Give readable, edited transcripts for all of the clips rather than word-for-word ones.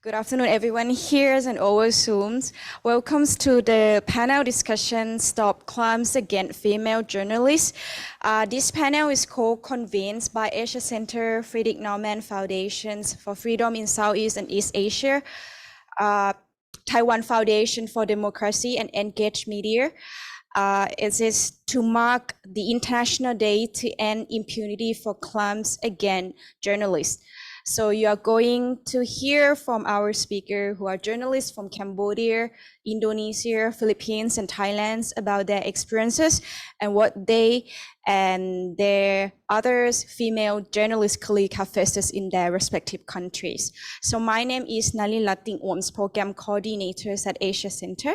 Good afternoon, everyone here and over Zooms. Welcome to the panel discussion, Stop Crimes Against Female Journalists. This panel is co-convened by Asia Center, Friedrich Naumann Foundation for Freedom in Southeast and East Asia, Taiwan Foundation for Democracy, and EngageMedia. It is to mark the International Day to End Impunity for Crimes Against Journalists. So you are going to hear from our speakers who are journalists from Cambodia, Indonesia, Philippines, and Thailand about their experiences and what they and their others female journalist colleagues have faced in their respective countries. So my name is Nalin Latin Oms, Program Coordinator at Asia Center,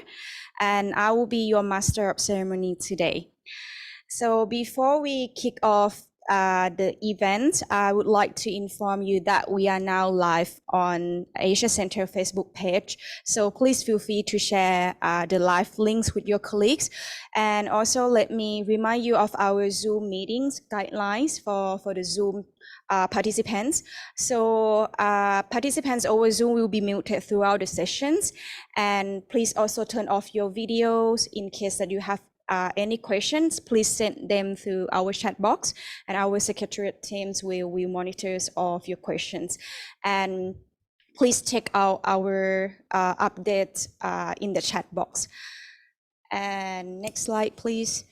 and I will be your Master of Ceremony today. So before we kick off the event, I would like to inform you that we are now live on Asia Center Facebook page. So please feel free to share the live links with your colleagues. And also let me remind you of our Zoom meetings guidelines for the Zoom participants. So participants over Zoom will be muted throughout the sessions. And please also turn off your videos in case that you have any questions. Please send them through our chat box, and our secretariat teams will monitor all of your questions. And please check out our updates in the chat box. And next slide, please.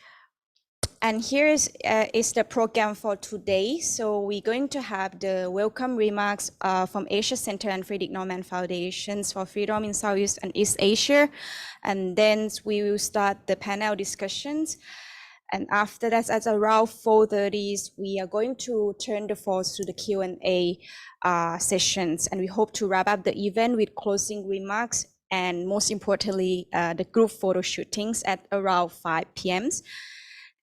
And here is the program for today. So we're going to have the welcome remarks from Asia Center and Friedrich Naumann Foundations for Freedom in Southeast and East Asia. And then we will start the panel discussions. And after that, at around 4:30, we are going to turn the floor to the Q&A sessions. And we hope to wrap up the event with closing remarks and most importantly, the group photo shootings at around 5 p.m.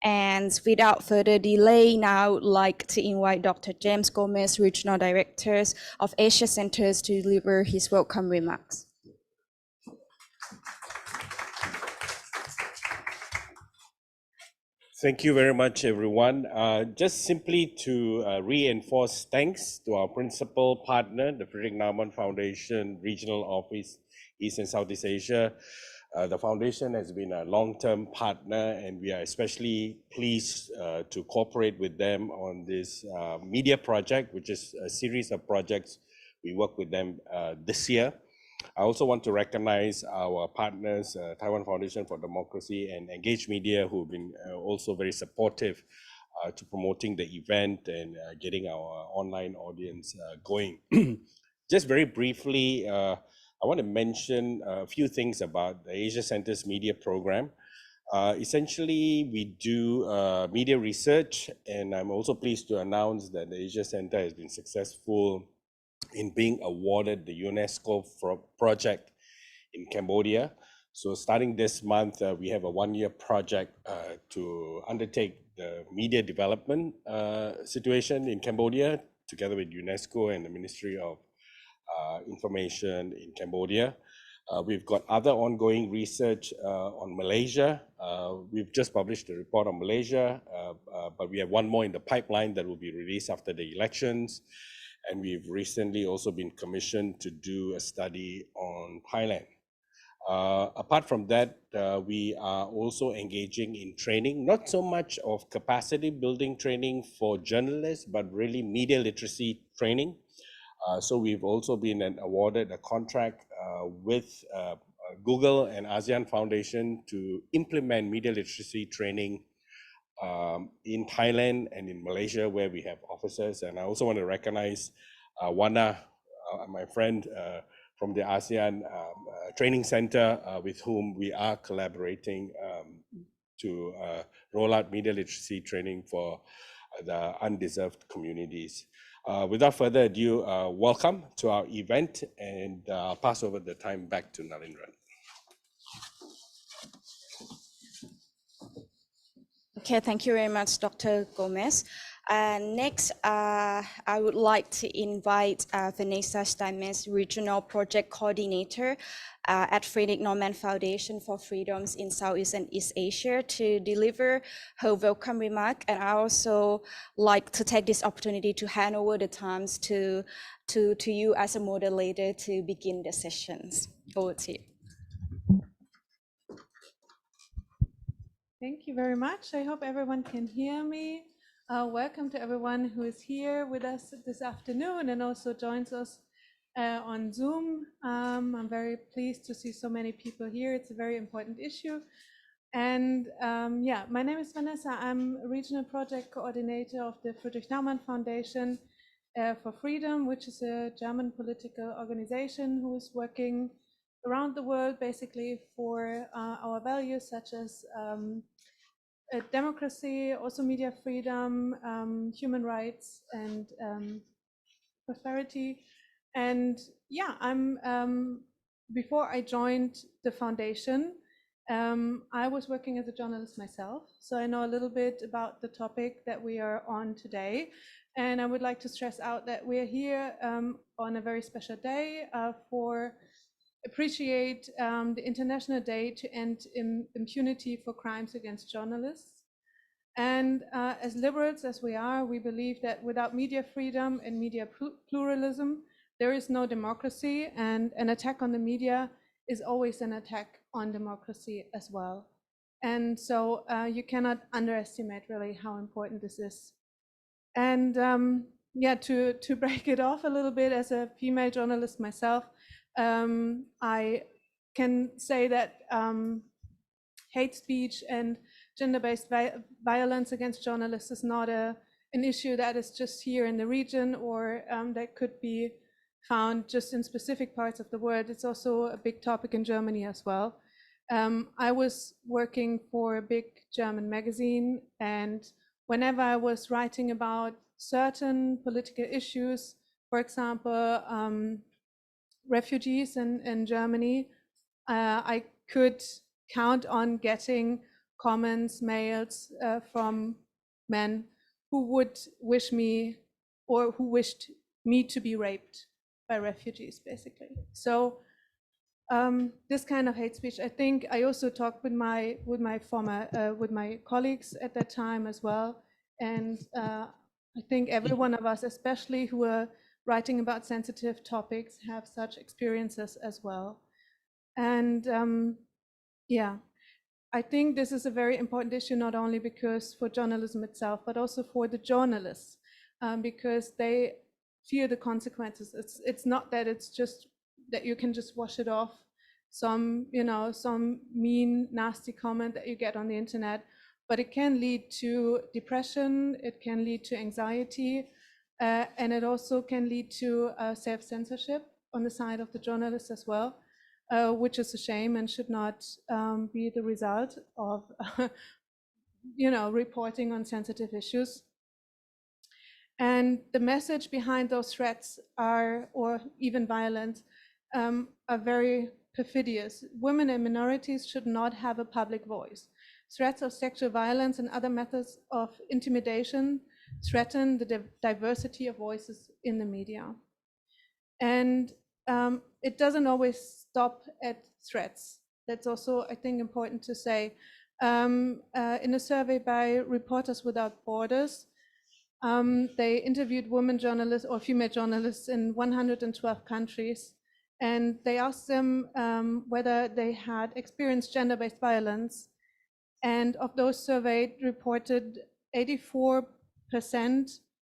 And without further delay, now I would like to invite Dr. James Gomez, Regional Director of Asia Centers, to deliver his welcome remarks. Thank you very much, everyone. Just simply to reinforce thanks to our principal partner, the Friedrich Naumann Foundation Regional Office, East and Southeast Asia. The foundation has been a long-term partner, and we are especially pleased to cooperate with them on this media project, which is a series of projects we work with them this year. I also want to recognize our partners, Taiwan Foundation for Democracy and EngageMedia, who have been also very supportive to promoting the event and getting our online audience going. Just very briefly, I want to mention a few things about the Asia Center's media program. Essentially, we do media research, and I'm also pleased to announce that the Asia Center has been successful in being awarded the UNESCO project in Cambodia. So starting this month, we have a one-year project to undertake the media development situation in Cambodia, together with UNESCO and the Ministry of Information in Cambodia. We've got other ongoing research on Malaysia. We've just published a report on Malaysia, but we have one more in the pipeline that will be released after the elections. And we've recently also been commissioned to do a study on Thailand. Apart from that, we are also engaging in training, not so much of capacity building training for journalists, but really media literacy training. So we've also been awarded a contract with Google and ASEAN Foundation to implement media literacy training in Thailand and in Malaysia, where we have offices. And I also want to recognize Wana, my friend from the ASEAN Training Center, with whom we are collaborating to roll out media literacy training for the undeserved communities. Without further ado, welcome to our event, and I'll pass over the time back to Narendran. Okay, thank you very much, Dr. Gomez. Next, I would like to invite Vanessa Steinmetz, Regional Project Coordinator at Friedrich Naumann Foundation for Freedoms in Southeast and East Asia, to deliver her welcome remark. And I also like to take this opportunity to hand over the times to you as a moderator to begin the sessions. Over to you. Thank you very much. I hope everyone can hear me. Welcome to everyone who is here with us this afternoon and also joins us on Zoom. I'm very pleased to see so many people here. It's a very important issue. And yeah, my name is Vanessa. I'm Regional Project Coordinator of the Friedrich Naumann Foundation for Freedom, which is a German political organization who is working around the world basically for our values such as democracy, also media freedom, human rights, and prosperity. And yeah, before I joined the foundation, I was working as a journalist myself, so I know a little bit about the topic that we are on today. And I would like to stress out that we're here on a very special day for appreciate the International Day to End Impunity for Crimes Against Journalists. And as liberals as we are, we believe that without media freedom and media pluralism, there is no democracy, and an attack on the media is always an attack on democracy as well. And so you cannot underestimate really how important this is. And yeah, to break it off a little bit, as a female journalist myself, I can say that hate speech and gender-based violence against journalists is not an issue that is just here in the region or that could be found just in specific parts of the world. It's also a big topic in Germany as well. I was working for a big German magazine, and whenever I was writing about certain political issues, for example, refugees in Germany, I could count on getting comments, mails from men who would wish me, or who wished me to be raped by refugees, basically. So this kind of hate speech, I think I also talked with my colleagues at that time as well, and I think every one of us, especially who are writing about sensitive topics, have such experiences as well. And yeah, I think this is a very important issue, not only because for journalism itself, but also for the journalists, because they fear the consequences. It's not that it's just that you can just wash it off, some mean, nasty comment that you get on the internet, but it can lead to depression, it can lead to anxiety, and it also can lead to self-censorship on the side of the journalists as well, which is a shame and should not be the result of reporting on sensitive issues. And the message behind those threats are, or even violence, are very perfidious. Women and minorities should not have a public voice. Threats of sexual violence and other methods of intimidation threaten the diversity of voices in the media. And it doesn't always stop at threats. That's also, I think, important to say. In a survey by Reporters Without Borders, they interviewed women journalists or female journalists in 112 countries, and they asked them whether they had experienced gender-based violence. And of those surveyed, reported 84%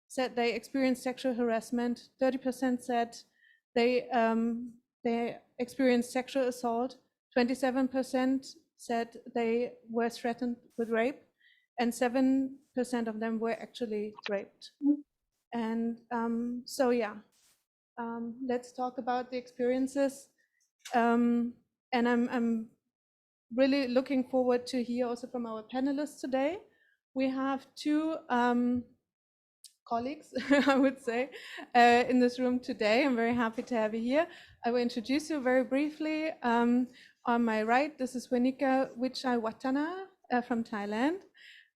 said they experienced sexual harassment, 30% said they experienced sexual assault, 27% said they were threatened with rape, and 7% of them were actually raped. And so yeah, let's talk about the experiences. And I'm really looking forward to hear also from our panelists today. We have two colleagues, I would say, in this room today. I'm very happy to have you here. I will introduce you very briefly. On my right, this is Wenika Wichaiwatthana from Thailand.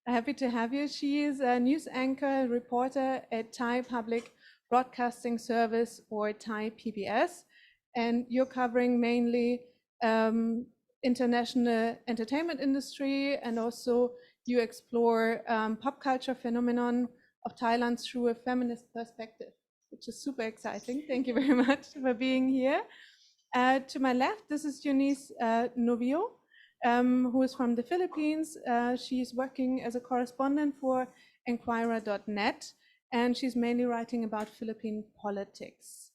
Happy to have you. She is a news anchor, reporter at Thai Public Broadcasting Service, or Thai PBS, and you're covering mainly international entertainment industry, and also you explore pop culture phenomenon of Thailand through a feminist perspective, which is super exciting. Thank you very much for being here. To my left, this is Eunice Novio, who is from the Philippines. She's working as a correspondent for Enquirer.net, and she's mainly writing about Philippine politics.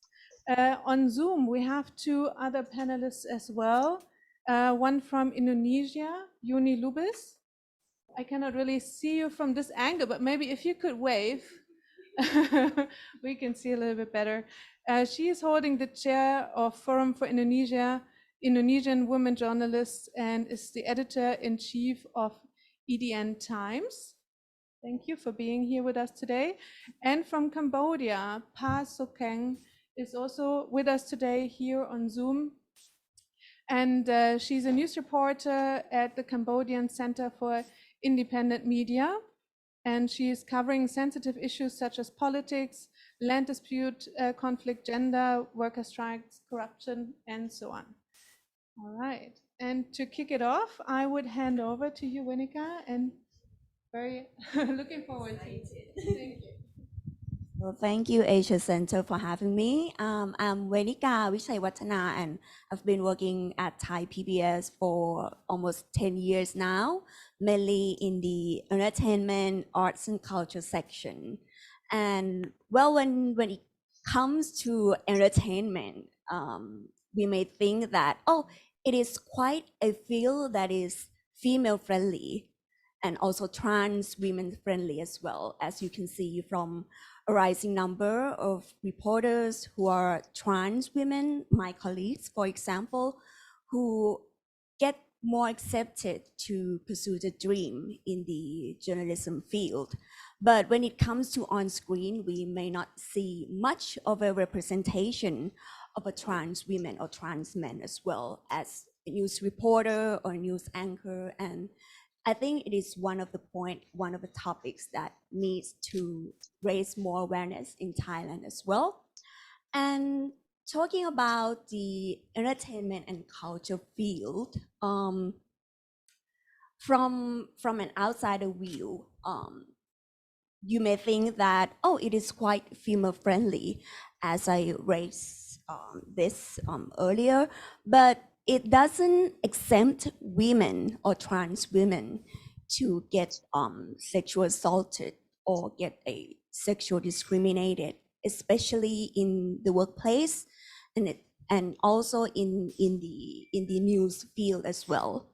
On Zoom, we have two other panelists as well. One from Indonesia, Lubis. I cannot really see you from this angle, but maybe if you could wave, we can see a little bit better. She is holding the chair of Forum for Indonesian Women Journalists, and is the editor-in-chief of EDN Times. Thank you for being here with us today. And from Cambodia, Pa Sokheng is also with us today here on Zoom. And she's a news reporter at the Cambodian Center for Independent Media. And she is covering sensitive issues such as politics, land dispute, conflict, gender, worker strikes, corruption, and so on. All right. And to kick it off, I would hand over to you, Wenika, and very looking forward to it. Thank you. Well, thank you, Asia Center, for having me. I'm Wenika Wichaiwatthana, and I've been working at Thai PBS for almost 10 years now, mainly in the entertainment, arts, and culture section. And well, when it comes to entertainment, we may think that, oh, it is quite a field that is female friendly and also trans women friendly as well, as you can see from a rising number of reporters who are trans women, my colleagues, for example, who get more accepted to pursue the dream in the journalism field. But when it comes to on screen, we may not see much of a representation of a trans women or trans men as well as a news reporter or news anchor. And I think it is one of the topics that needs to raise more awareness in Thailand as well. And talking about the entertainment and culture field, from an outsider view, you may think that, oh, it is quite female friendly, as I raised this earlier, but it doesn't exempt women or trans women to get sexual assaulted or get a sexual discriminated, especially in the workplace and also in the news field as well.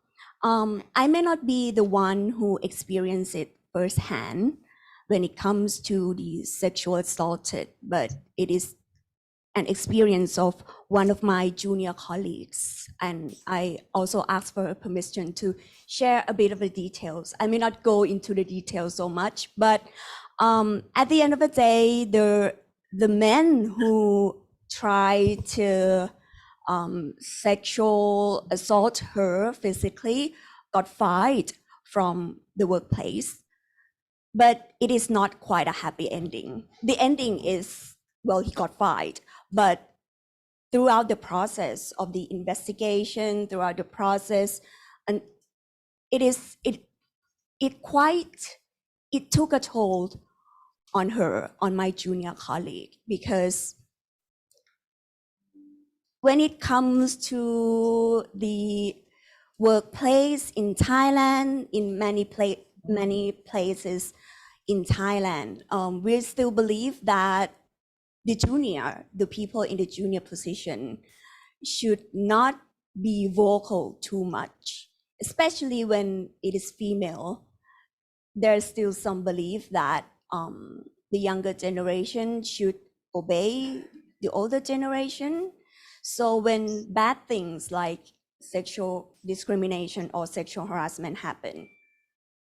I may not be the one who experienced it firsthand when it comes to the sexual assaulted, but it is an experience of one of my junior colleagues. And I also asked for permission to share a bit of the details. I may not go into the details so much, but at the end of the day, the men who try to sexual assault her physically got fired from the workplace. But it is not quite a happy ending. The ending is, well, he got fired, but throughout the process of the investigation, throughout the process, and it took a toll on her, on my junior colleague, because when it comes to the workplace in Thailand, in many places in Thailand, we still believe that the people in the junior position should not be vocal too much, especially when it is female. There's still some belief that the younger generation should obey the older generation. So when bad things like sexual discrimination or sexual harassment happen,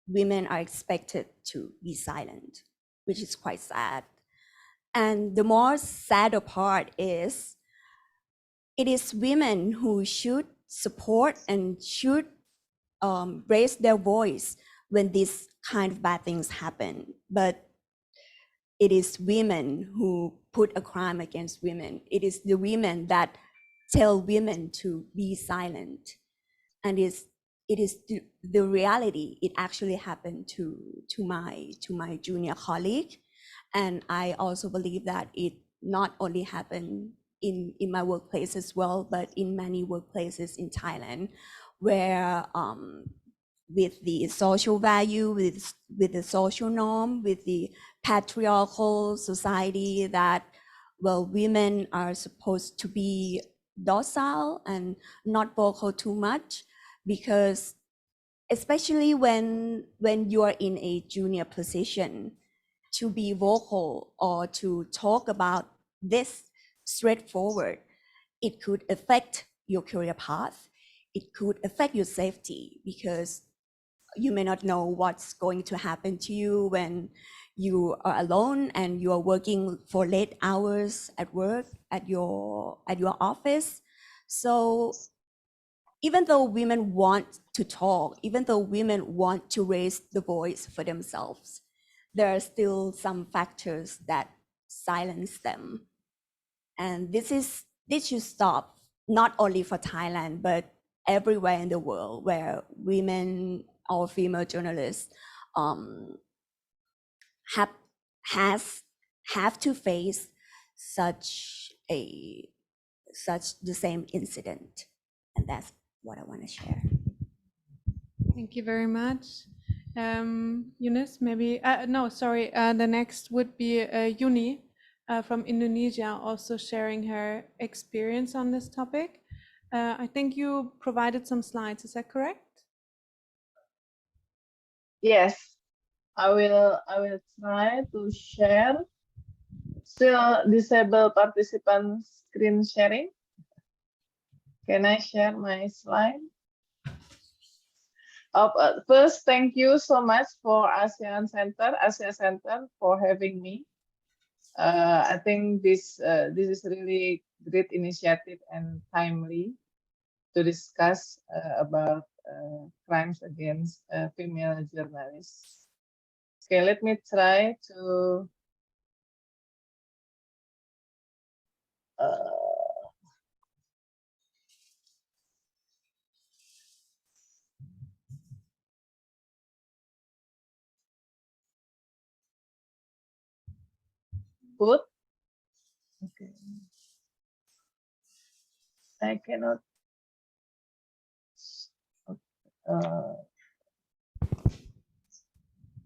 women are expected to be silent, which is quite sad. And the more sadder part is, it is women who should support and should raise their voice when these kind of bad things happen, but it is women who put a crime against women. It is the women that tell women to be silent, and it is the reality. It actually happened to my junior colleague, and I also believe that it not only happened in my workplace as well, but in many workplaces in Thailand, where with the social value, with the social norm, with the patriarchal society that, well, women are supposed to be docile and not vocal too much, because especially when you are in a junior position, to be vocal or to talk about this straightforward, it could affect your career path. It could affect your safety, because you may not know what's going to happen to you when you are alone and you are working for late hours at work, at your office. So even though women want to talk, even though women want to raise the voice for themselves, there are still some factors that silence them. And this should stop, not only for Thailand, but everywhere in the world where women or female journalists have to face such the same incident. And that's what I want to share. Thank you very much. Eunice, maybe, no, sorry, the next would be Eunice from Indonesia, also sharing her experience on this topic. I think you provided some slides, is that correct? Yes, I will try to share. Still disable participant screen sharing. Can I share my slide? First, thank you so much for Asia Center for having me. I think this is really great initiative and timely to discuss about crimes against female journalists. Okay, let me try to put. Okay. I cannot.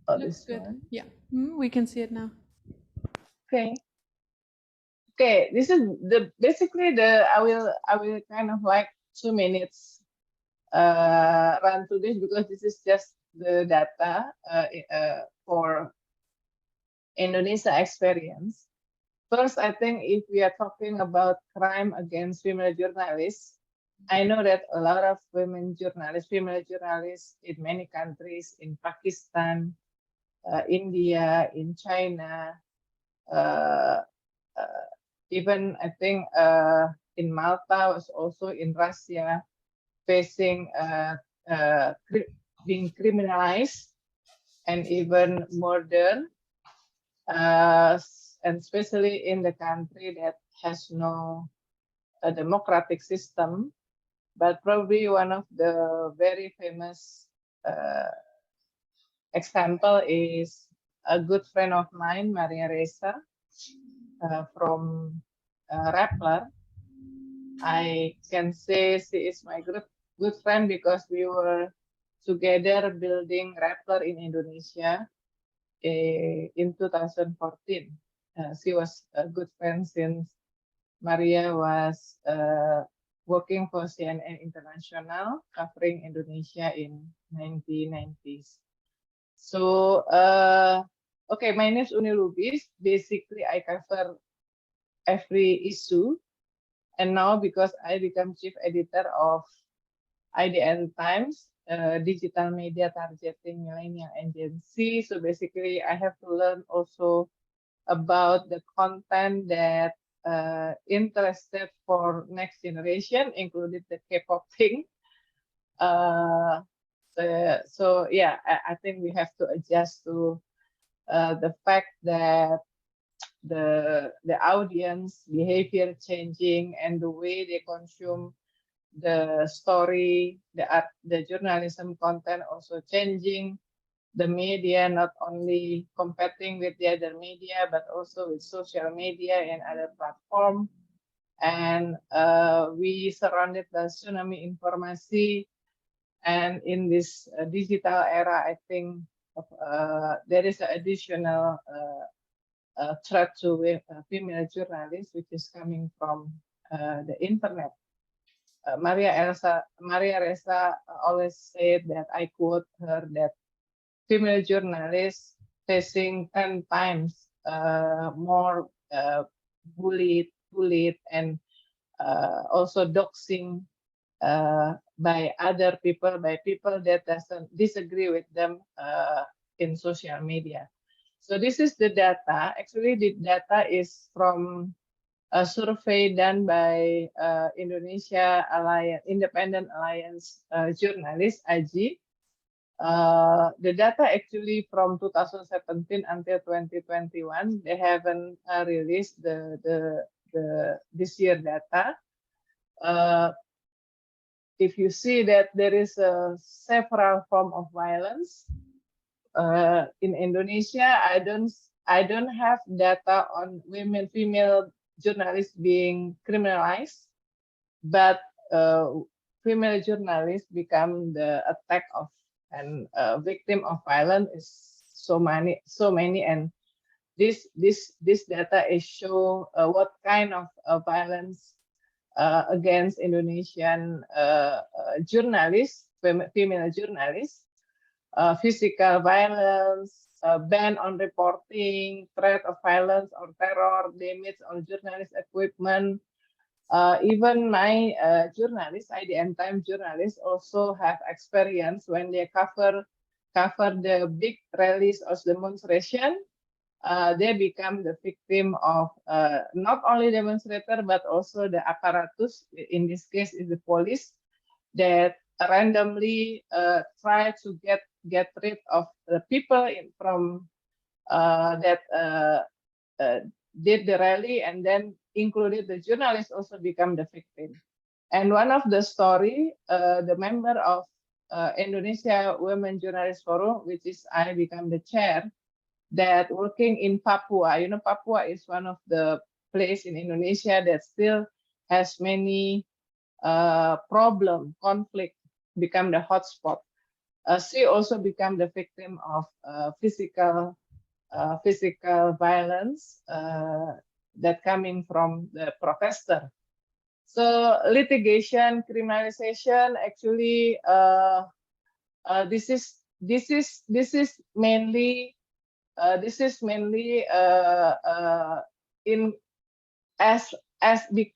Looks good. One. Yeah, we can see it now. Okay. Okay, this is basically I will kind of like 2 minutes run through this, because this is just the data for Indonesia experience. First, I think if we are talking about crime against female journalists, I know that a lot of female journalists in many countries, in Pakistan, India, in China, even I think in Malta, was also in Russia, facing being criminalized and even murdered, and especially in the country that has no democratic system. But probably one of the very famous example is a good friend of mine, Maria Ressa, from Rappler. I can say she is my good friend because we were together building Rappler in Indonesia in 2014. She was a good friend since Maria was working for CNN International, covering Indonesia in 1990s. So, okay, my name is Lubis. Basically, I cover every issue. And now, because I become chief editor of IDN Times, digital media targeting millennial and Gen Z. So basically, I have to learn also about the content that interested for next generation, including the K-pop thing. So yeah, I think we have to adjust to the fact that the audience behavior changing and the way they consume the story, the art, the journalism content also changing. The media not only competing with the other media, but also with social media and other platforms. And we surrounded by tsunami informasi. And in this digital era, I think there is an additional threat to female journalists, which is coming from the internet. Maria Ressa always said that, I quote her, that female journalists facing 10 times more bullied and also doxing by other people, by people that doesn't disagree with them in social media. So this is the data. Actually, the data is from a survey done by Indonesia Alliance, Independent Alliance Journalists, AJI. The data actually from 2017 until 2021, they haven't released this year data. If you see that there is several form of violence in Indonesia, I don't have data on female journalists being criminalized, but female journalists become the attack of and victim of violence is so many, and this data is show what kind of violence against Indonesian journalists, female journalists, physical violence, ban on reporting, threat of violence or terror, damage on journalist equipment. Even my journalists, IDN Time journalists, also have experience when they cover the big rallies or demonstration. They become the victim of not only demonstrator but also the apparatus. In this case, is the police that randomly try to get rid of the people from that did the rally, and then included the journalists also become the victim. And one of the story, the member of Indonesia Women Journalists Forum, which is I become the chair, that working in Papua. You know, Papua is one of the place in Indonesia that still has many conflict, become the hotspot. She also become the victim of physical violence that coming from the protester. So litigation, criminalization, actually, this is mainly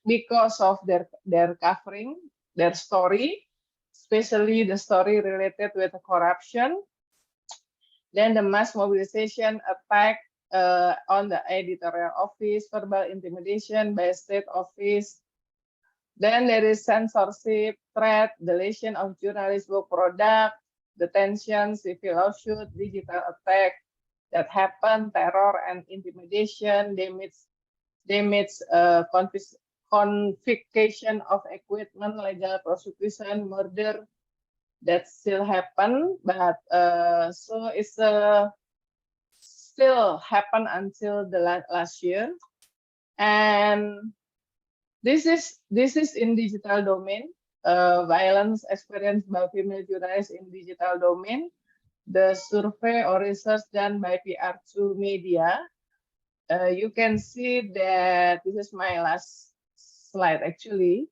because of their covering, their story, especially the story related with the corruption. Then the mass mobilization attack on the editorial office, verbal intimidation by state office. Then there is censorship, threat, deletion of journalist work product, detention, civil lawsuit, digital attack that happen, terror and intimidation, confiscation of equipment, legal prosecution, murder, that still happen, but so it's still happen until the last year. And this is in digital domain, violence experienced by female journalists in digital domain. The survey or research done by PR2 Media, you can see that this is my last slide actually.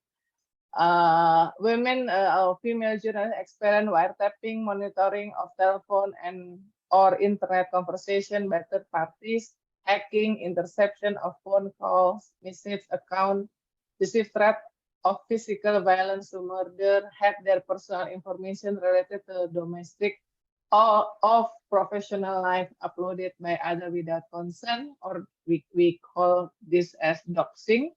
Women or female journalists experience wiretapping, monitoring of telephone and or internet conversation by third parties, hacking, interception of phone calls, message account, receive threat of physical violence to murder, had their personal information related to domestic or of professional life uploaded by other without consent, or we call this as doxing.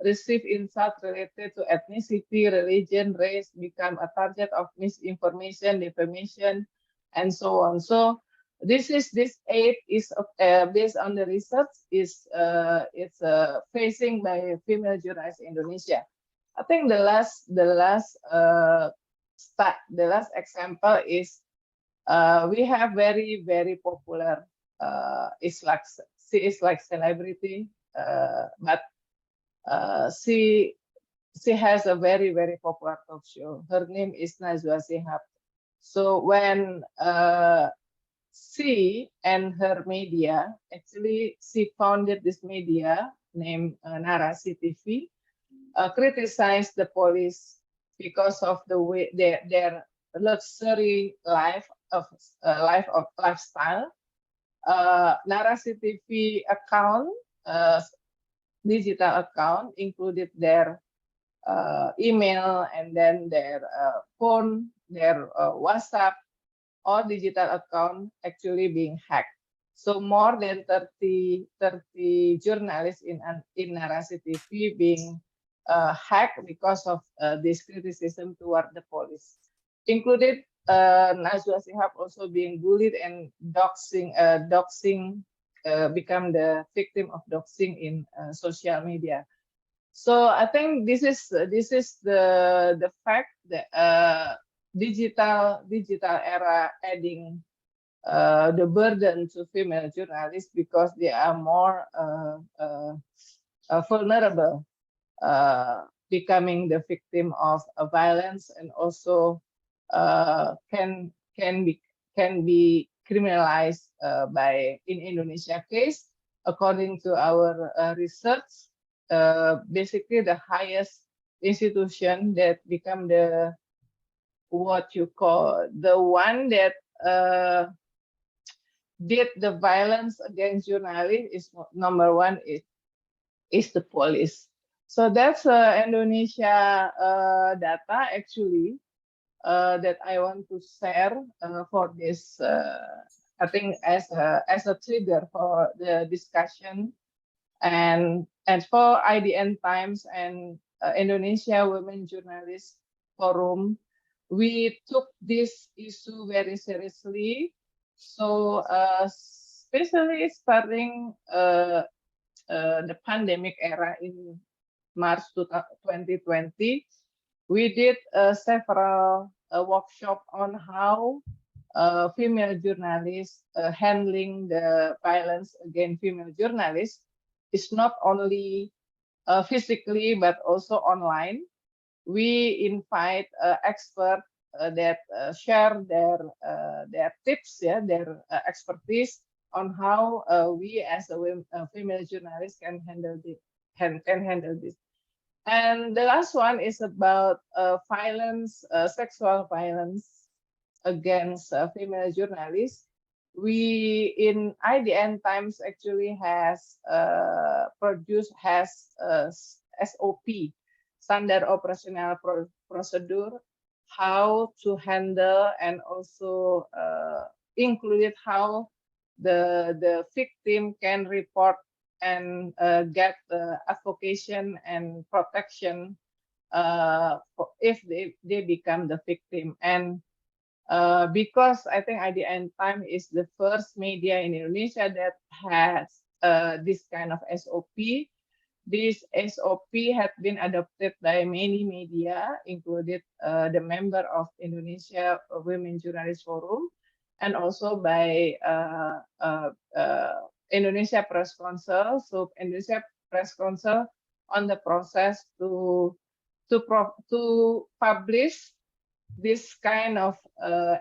receive insults related to ethnicity, religion, race, become a target of misinformation, defamation, and so on. So this aid is based on the research is facing by female journalists in Indonesia. I think the last example is we have very popular she is like celebrity, but she has a very popular talk show. Her name is Najwa Shihab. So when she and her media, actually she founded this media named Narasi TV, criticized the police because of the way their luxury lifestyle. Narasi TV account, digital account, included their email and then their phone, their WhatsApp, or digital account actually being hacked. So more than 30 journalists in Narasi TV being hacked because of this criticism toward the police, included Najwa Shihab also being bullied and doxing, become the victim of doxing in social media. So I think this is the fact that digital era adding the burden to female journalists because they are more vulnerable, becoming the victim of violence, and also can be criminalized by, in Indonesia case, according to our research, basically the highest institution that become the what you call the one that did the violence against journalists is number one is the police. So that's Indonesia data actually that I want to share for this. I think as a trigger for the discussion, and for IDN Times and Indonesia Women Journalists Forum, we took this issue very seriously. So especially starting the pandemic era in March 2020, we did several workshops on how female journalists handling the violence against female journalists is not only physically but also online. We invite experts that share their tips, their expertise on how we as a female journalist can handle this. And the last one is about violence, sexual violence against female journalists. We in IDN Times actually has SOP, standard operational procedure, how to handle, and also included how the victim can report and get advocation and protection if they become the victim. And because I think IDN Time is the first media in Indonesia that has this kind of SOP. This SOP had been adopted by many media, included the member of Indonesia Women Journalists Forum, and also by Indonesia Press Council. So Indonesia Press Council on the process to publish this kind of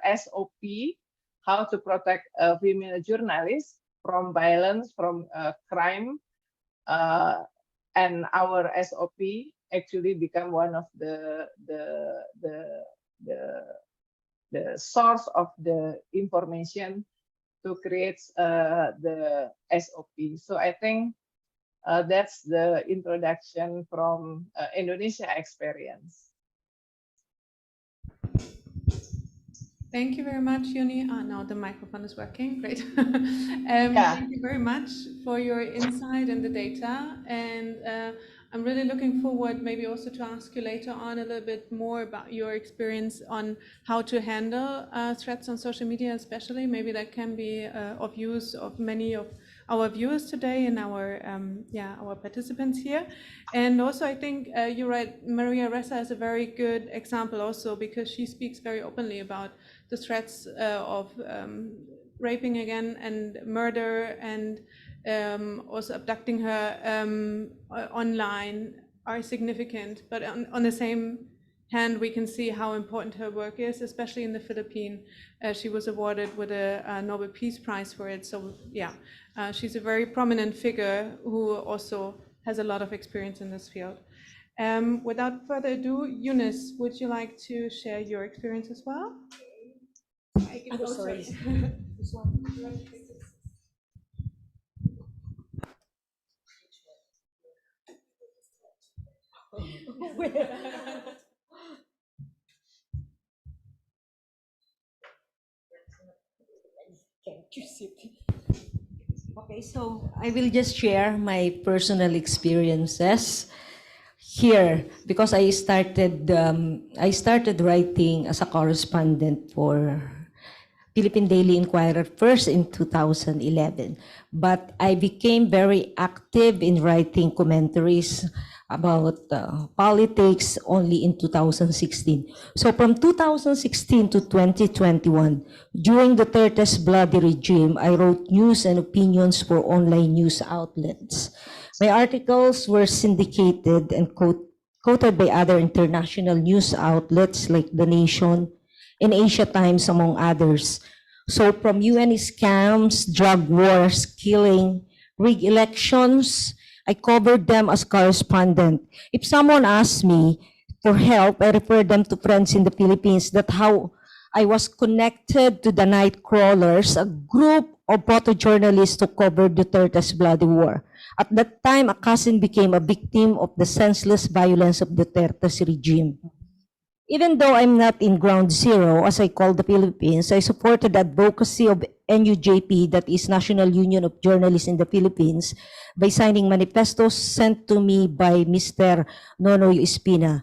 SOP, how to protect female journalists from violence, from crime, and our SOP actually become one of the source of the information to create the SOP. So I think that's the introduction from Indonesia experience. Thank you very much, Uni. Now the microphone is working. Great. Thank you very much for your insight and the data. And I'm really looking forward maybe also to ask you later on a little bit more about your experience on how to handle threats on social media, especially. Maybe that can be of use of many of our viewers today and our participants here. And also I think you're right, Maria Ressa is a very good example also because she speaks very openly about the threats of raping again and murder and also abducting her online are significant. But on the same hand, we can see how important her work is, especially in the Philippines. She was awarded with a Nobel Peace Prize for it. So yeah, she's a very prominent figure who also has a lot of experience in this field. Without further ado, Eunice, would you like to share your experience as well? Sorry. Okay, so I will just share my personal experiences here because I started writing as a correspondent for Philippine Daily Inquirer first in 2011, but I became very active in writing commentaries about politics only in 2016. So from 2016 to 2021, during Duterte's bloody regime, I wrote news and opinions for online news outlets. My articles were syndicated and quoted by other international news outlets like The Nation and Asia Times, among others. So from UN scams, drug wars, killing, rigged elections, I covered them as correspondent. If someone asks me for help, I refer them to friends in the Philippines. That's how I was connected to the Night Crawlers, a group of photojournalists who covered Duterte's bloody war. At that time, a cousin became a victim of the senseless violence of Duterte's regime. Even though I'm not in ground zero, as I call the Philippines, I supported the advocacy of NUJP, that is National Union of Journalists in the Philippines, by signing manifestos sent to me by Mr. Nonoy Espina.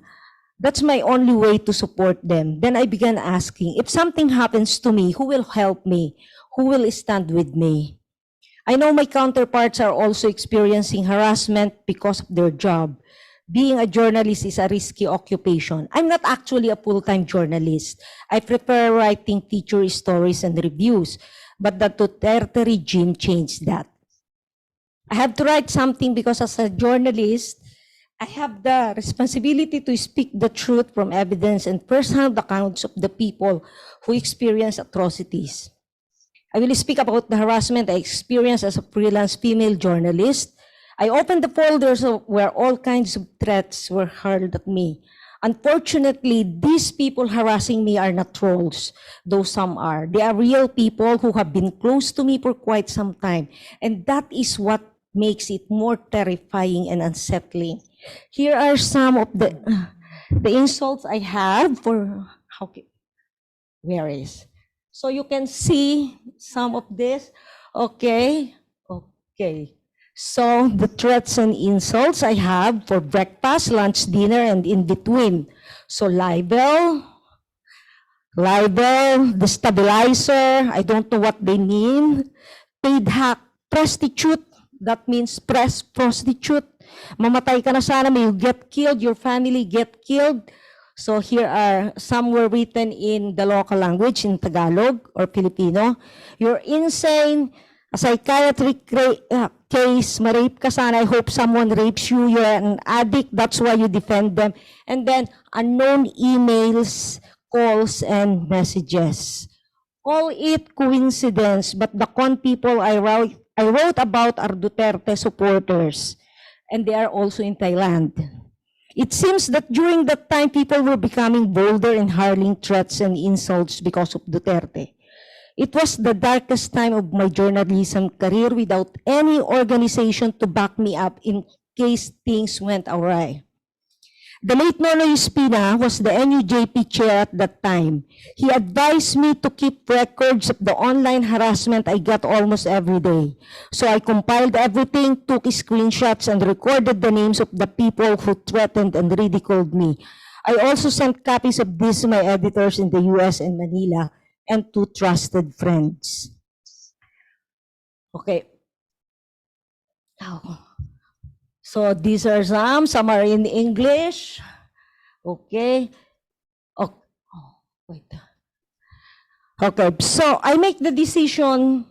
That's my only way to support them. Then I began asking, if something happens to me, who will help me? Who will stand with me? I know my counterparts are also experiencing harassment because of their job. Being a journalist is a risky occupation. I'm not actually a full-time journalist. I prefer writing feature stories and reviews, but the Duterte regime changed that. I have to write something because as a journalist, I have the responsibility to speak the truth from evidence and first-hand accounts of the people who experience atrocities. I will speak about the harassment I experienced as a freelance female journalist. I opened the folders where all kinds of threats were hurled at me. Unfortunately, these people harassing me are not trolls, though some are. They are real people who have been close to me for quite some time. And that is what makes it more terrifying and unsettling. Here are some of the insults I have for, where is? So you can see some of this. Okay. So the threats and insults I have for breakfast, lunch, dinner, and in between. So libel, destabilizer, I don't know what they mean. Paid hack, prostitute, that means press prostitute. Mamatay ka na sana, may you get killed, your family get killed. So here are, some were written in the local language, in Tagalog or Filipino. You're insane, a psychiatric case, ma-rape ka sana, I hope someone rapes you, you're an addict, that's why you defend them. And then unknown emails, calls, and messages. Call it coincidence, but the con people I wrote about are Duterte supporters, and they are also in Thailand. It seems that during that time, people were becoming bolder in hurling threats and insults because of Duterte. It was the darkest time of my journalism career without any organization to back me up in case things went awry. The late Nonoy Espina was the NUJP chair at that time. He advised me to keep records of the online harassment I got almost every day. So I compiled everything, took screenshots, and recorded the names of the people who threatened and ridiculed me. I also sent copies of this to my editors in the US and Manila and to trusted friends. Okay. Oh. So these are some are in English. Okay. Oh, wait. Okay, so I make the decision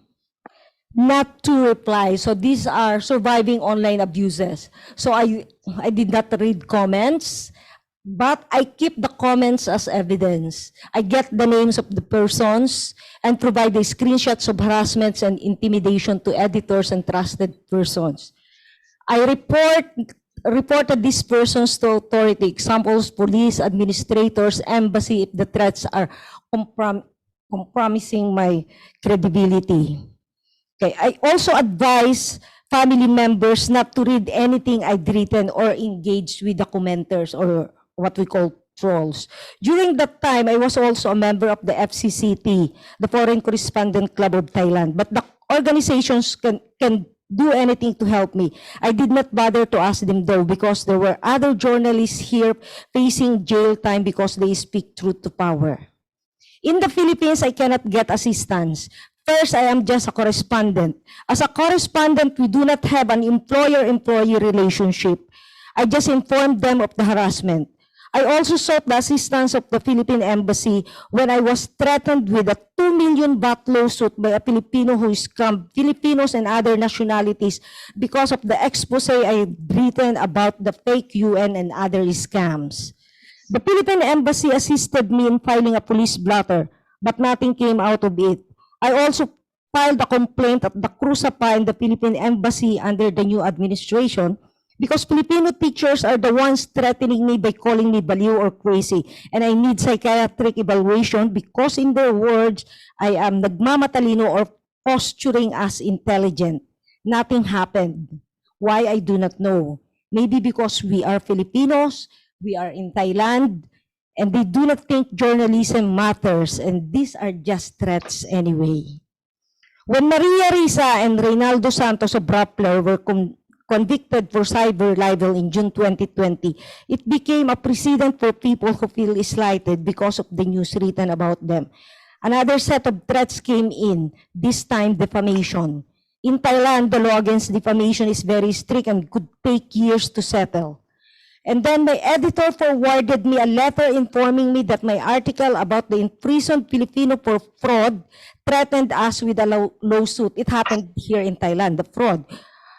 not to reply. So these are surviving online abuses. So I did not read comments, but I keep the comments as evidence. I get the names of the persons and provide the screenshots of harassments and intimidation to editors and trusted persons. I reported these persons to authority, examples, police, administrators, embassy, if the threats are compromising my credibility. Okay, I also advise family members not to read anything I'd written or engage with the commenters or what we call trolls. During that time, I was also a member of the FCCT, the Foreign Correspondent Club of Thailand, but the organizations can do anything to help me. I did not bother to ask them though, because there were other journalists here facing jail time because they speak truth to power. In the Philippines, I cannot get assistance. First, I am just a correspondent. As a correspondent, we do not have an employer-employee relationship. I just informed them of the harassment. I also sought the assistance of the Philippine Embassy when I was threatened with a 2 million baht lawsuit by a Filipino who scammed Filipinos and other nationalities because of the expose I had written about the fake UN and other scams. The Philippine Embassy assisted me in filing a police blotter, but nothing came out of it. I also filed a complaint at the CRUSAPA and the Philippine Embassy under the new administration because Filipino teachers are the ones threatening me by calling me baliw or crazy, and I need psychiatric evaluation because in their words, I am nagmamatalino or posturing as intelligent. Nothing happened. Why, I do not know. Maybe because we are Filipinos, we are in Thailand, and they do not think journalism matters, and these are just threats anyway. When Maria Risa and Reynaldo Santos of Rappler were convicted for cyber libel in June 2020, it became a precedent for people who feel slighted because of the news written about them. Another set of threats came in, this time defamation. In Thailand, the law against defamation is very strict and could take years to settle. And then my editor forwarded me a letter informing me that my article about the imprisoned Filipino for fraud threatened us with a lawsuit. It happened here in Thailand, the fraud.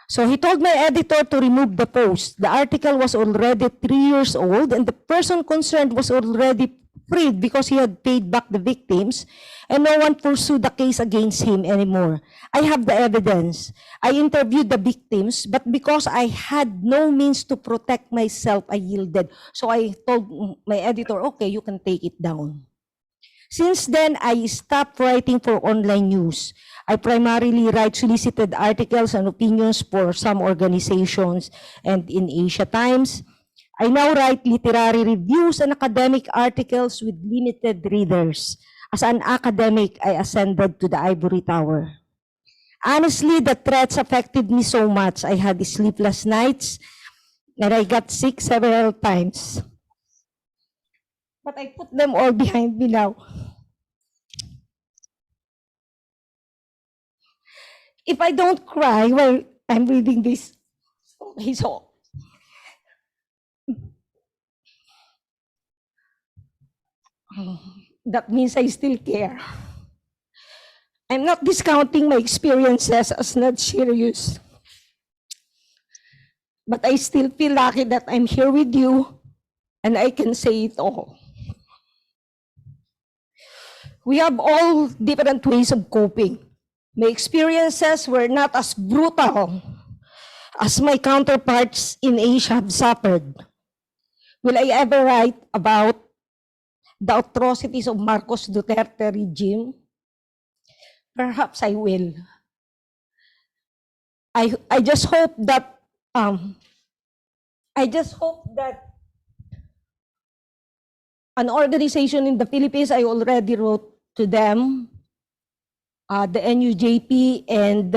So he told my editor to remove the post. The article was already 3 years old and the person concerned was already freed because he had paid back the victims and no one pursued the case against him anymore. I have the evidence. I interviewed the victims, but because I had no means to protect myself, I yielded. So I told my editor, okay, you can take it down. Since then, I stopped writing for online news. I primarily write solicited articles and opinions for some organizations and in Asia Times. I now write literary reviews and academic articles with limited readers. As an academic, I ascended to the ivory tower. Honestly, the threats affected me so much. I had sleepless nights and I got sick several times. But I put them all behind me now. If I don't cry while I'm reading this, so that means I still care. I'm not discounting my experiences as not serious. But I still feel lucky that I'm here with you and I can say it all. We have all different ways of coping. My experiences were not as brutal as my counterparts in Asia have suffered. Will I ever write about the atrocities of Marcos Duterte regime? Perhaps I will. I just hope that an organization in the Philippines, I already wrote to them, the NUJP, and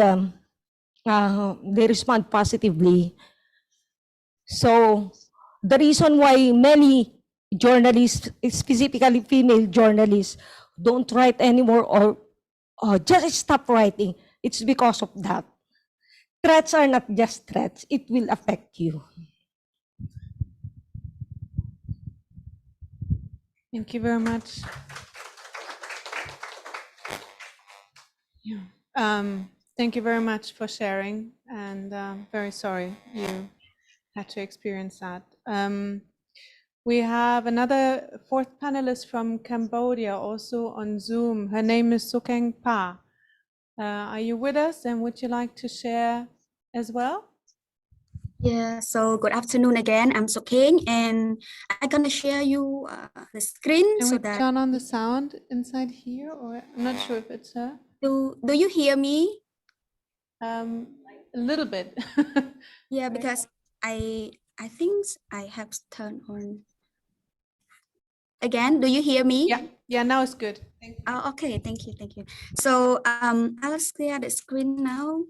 they respond positively. So the reason why many journalists, specifically female journalists, don't write anymore or just stop writing, it's because of that. Threats are not just threats, it will affect you. Thank you very much. Yeah. Thank you very much for sharing, and very sorry you had to experience that. We have another fourth panelist from Cambodia, also on Zoom. Her name is Sokheng Pa. Are you with us, and would you like to share as well? Yeah, so good afternoon again. I'm Sokheng, and I'm gonna share you the screen Can so we that turn on the sound inside here, or I'm not sure if it's her. do you hear me? A little bit. Yeah, because I think I have turned on. Again, do you hear me? Yeah, now it's good. Thank you. Oh, okay, thank you. So I'll share the screen now.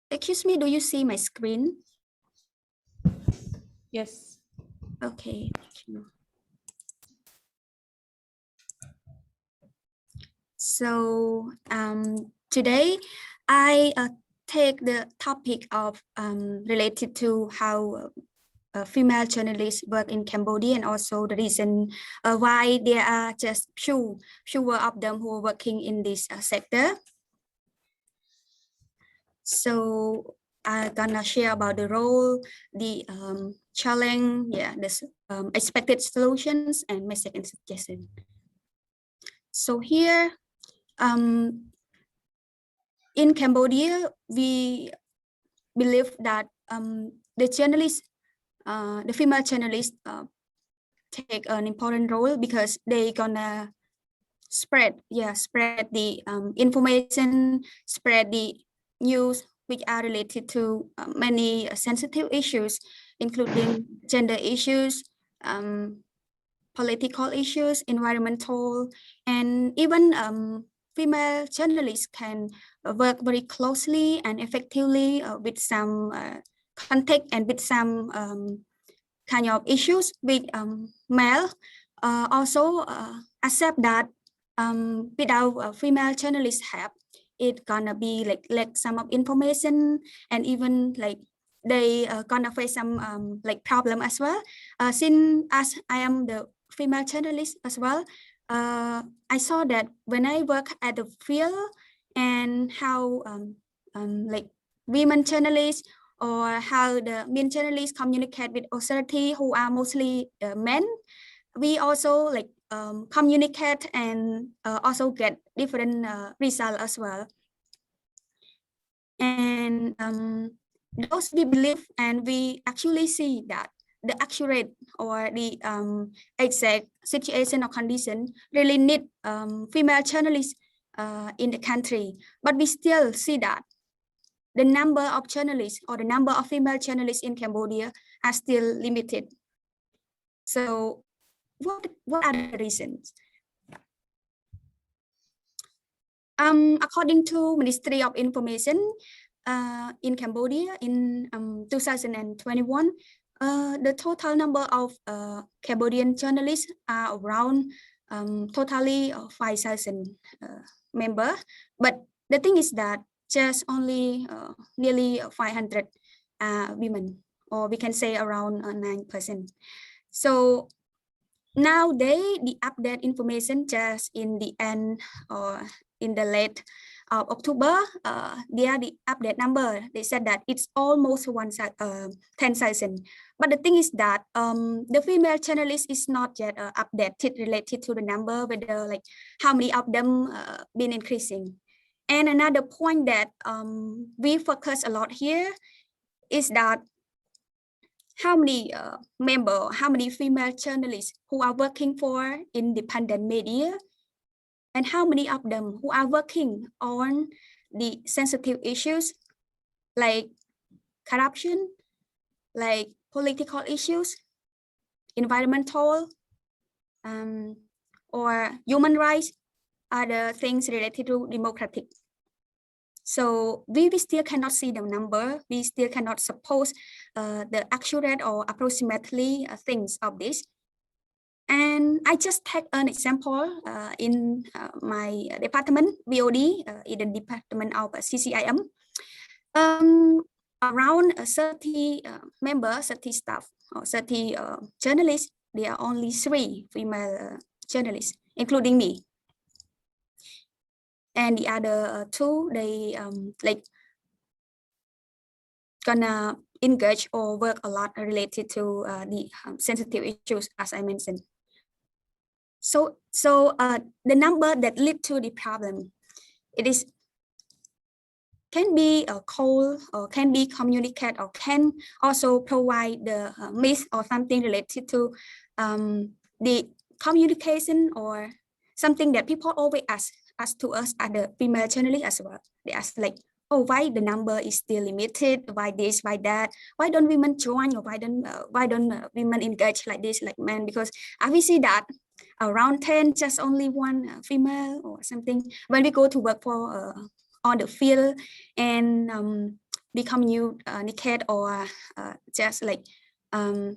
Excuse me, do you see my screen? Yes. Okay, thank you. So today I take the topic of related to how female journalists work in Cambodia, and also the reason why there are just fewer of them who are working in this sector. So I'm gonna share about the role, the challenge, the expected solutions, and my second suggestion. So here, in Cambodia, we believe that the journalists, the female journalists, take an important role because they gonna spread the information, spread the news which are related to many sensitive issues, including gender issues, political issues, environmental, and even female journalists can work very closely and effectively with some context and with some kind of issues with male. Also accept that without female journalists help, it gonna be like some of information, and even like they gonna face some like problem as well. Since as I am the female journalist as well, I saw that when I work at the field and how like women journalists or how the men journalists communicate with authority who are mostly men, we also like communicate and also get different results as well. And those we believe and we actually see that the accurate or the exact situation or condition really need female journalists in the country, but we still see that the number of journalists or the number of female journalists in Cambodia are still limited. So what are the reasons? According to Ministry of Information in Cambodia in 2021, the total number of Cambodian journalists are around totally 5,000 members. But the thing is that just only nearly 500 women, or we can say around 9%. So nowadays, the update information just in the end or in the late of October, they are the update number. They said that it's almost 10,000. But the thing is that the female journalist is not yet updated related to the number, whether like how many of them been increasing. And another point that we focus a lot here is that how many how many female journalists who are working for independent media, and how many of them who are working on the sensitive issues like corruption, like political issues, environmental, or human rights, are the things related to democratic. So we still cannot see the number. We still cannot suppose the accurate or approximately things of this. And I just take an example in my department, VOD, in the department of CCIM. Around 30 members, 30 staff, or 30 journalists, there are only 3 female journalists, including me. And the other 2, they like gonna engage or work a lot related to the sensitive issues, as I mentioned. So the number that lead to the problem, it is can be a call, or can be communicate, or can also provide the myth or something related to the communication, or something that people always ask to us as the female journalists as well. They ask like, oh, why the number is still limited? Why this? Why that? Why don't women join? Or why don't women engage like this, like men? Because we see that around 10, just only 1 female or something. When we go to work for on the field and we communicate or just like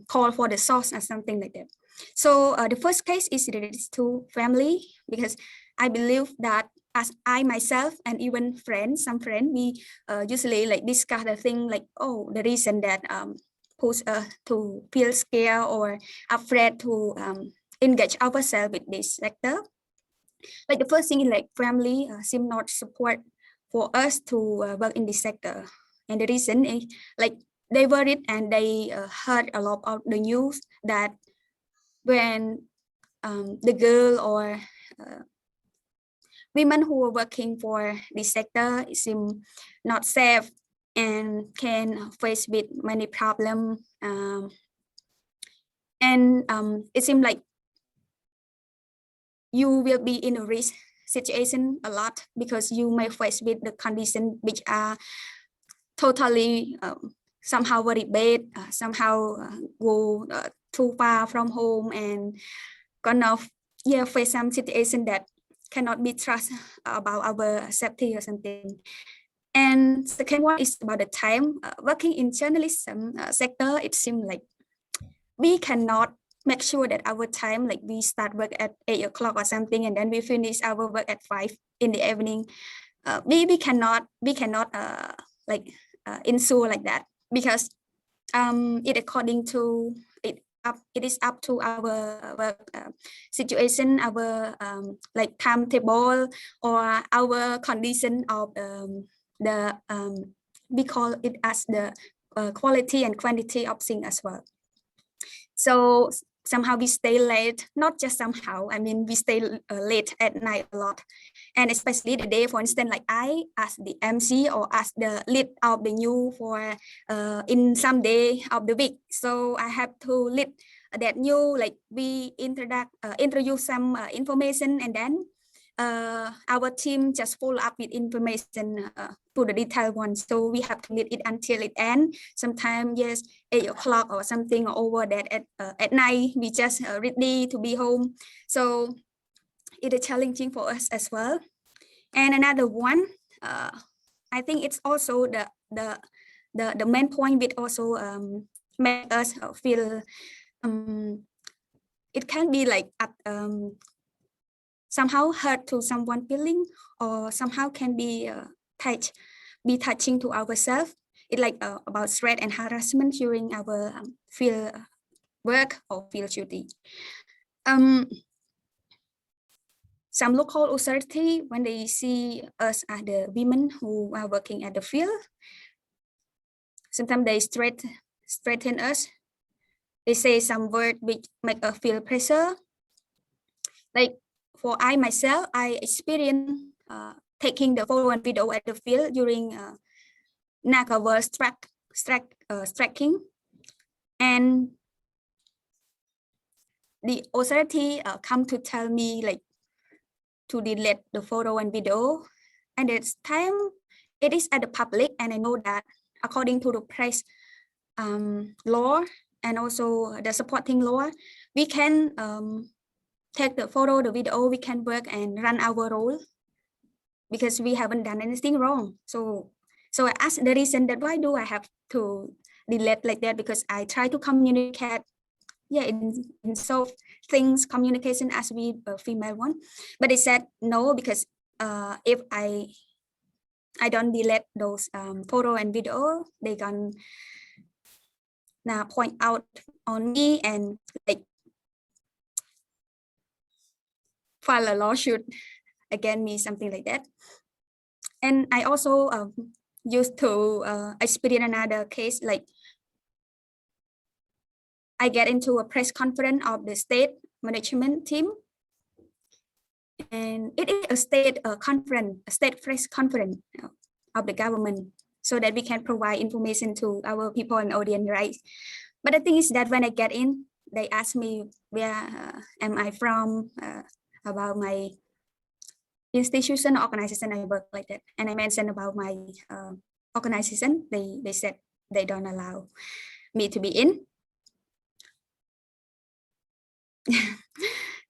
call for the source or something like that. So the first case is related to family, because I believe that as I myself and even some friends, we usually like discuss the thing like, oh, the reason that push us to feel scared or afraid to engage ourselves with this sector. Like the first thing is like family seem not support for us to work in this sector. And the reason is like they worried and they heard a lot of the news that when the girl or women who are working for this sector seem not safe and can face with many problems. And it seems like you will be in a risk situation a lot, because you may face with the conditions which are totally somehow very bad, somehow go too far from home, and kind of face some situation that cannot be trusted about our safety or something. And second one is about the time. Working in journalism sector, it seems like we cannot make sure that our time, like we start work at 8 o'clock or something, and then we finish our work at 5 in the evening. We cannot like ensure like that, because it according to it is up to our work situation, our like timetable, or our condition of the we call it as the quality and quantity of things as well. So somehow we stay late, not just somehow, I mean, we stay late at night a lot. And especially the day, for instance, like I as the MC or as the lead of the news for in some day of the week. So I have to lead that new, like we introduce some information, and then our team just follow up with information to the detailed one. So we have to lead it until it ends. Sometimes, yes, 8 o'clock or something over that at night, we just ready to be home. So it is challenging for us as well. And another one, I think it's also the main point which also make us feel it can be like somehow hurt to someone feeling, or somehow can be touching to ourselves. It's like about threat and harassment during our field work or field duty. Some local authority, when they see us as the women who are working at the field, sometimes they straighten us. They say some word which make us feel pressure. Like for I myself, I experienced taking the photo and video at the field during Nagawa striking, and the authority come to tell me like to delete the photo and video, and it's time it is at the public, and I know that according to the press law and also the supporting law, we can take the photo, the video, we can work and run our role because we haven't done anything wrong. So I asked the reason that why do I have to delete like that, because I try to communicate in so things communication as we female one, but they said no, because if I don't delete those photo and video, they can now point out on me and like file a lawsuit against me, something like that. And I also used to experience another case, like I get into a press conference of the state management team, and it is a state conference, a state press conference of the government, so that we can provide information to our people and audience, right? But the thing is that when I get in, they ask me where am I from, about my institution, organization I work, like that, and I mentioned about my organization. They said they don't allow me to be in.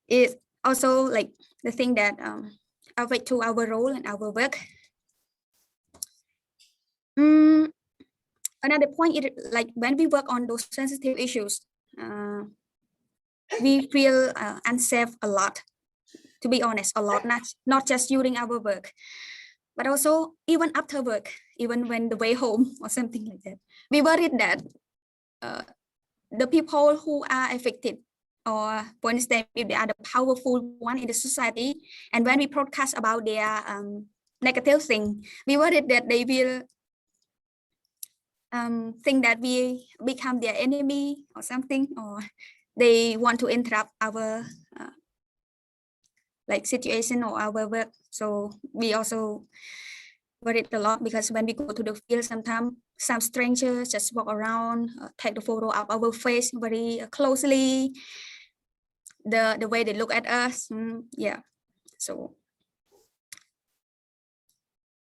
It's also like the thing that affect to our role and our work. Another point is like when we work on those sensitive issues, we feel unsafe a lot, to be honest, a lot, not just during our work, but also even after work, even when the way home or something like that. We worried that the people who are affected, or for instance, if they are the powerful one in the society, and when we broadcast about their negative thing, we worried that they will think that we become their enemy or something, or they want to interrupt our like situation or our work. So we also worried a lot, because when we go to the field, sometimes some strangers just walk around, take the photo of our face very closely, the way they look at us. Yeah, so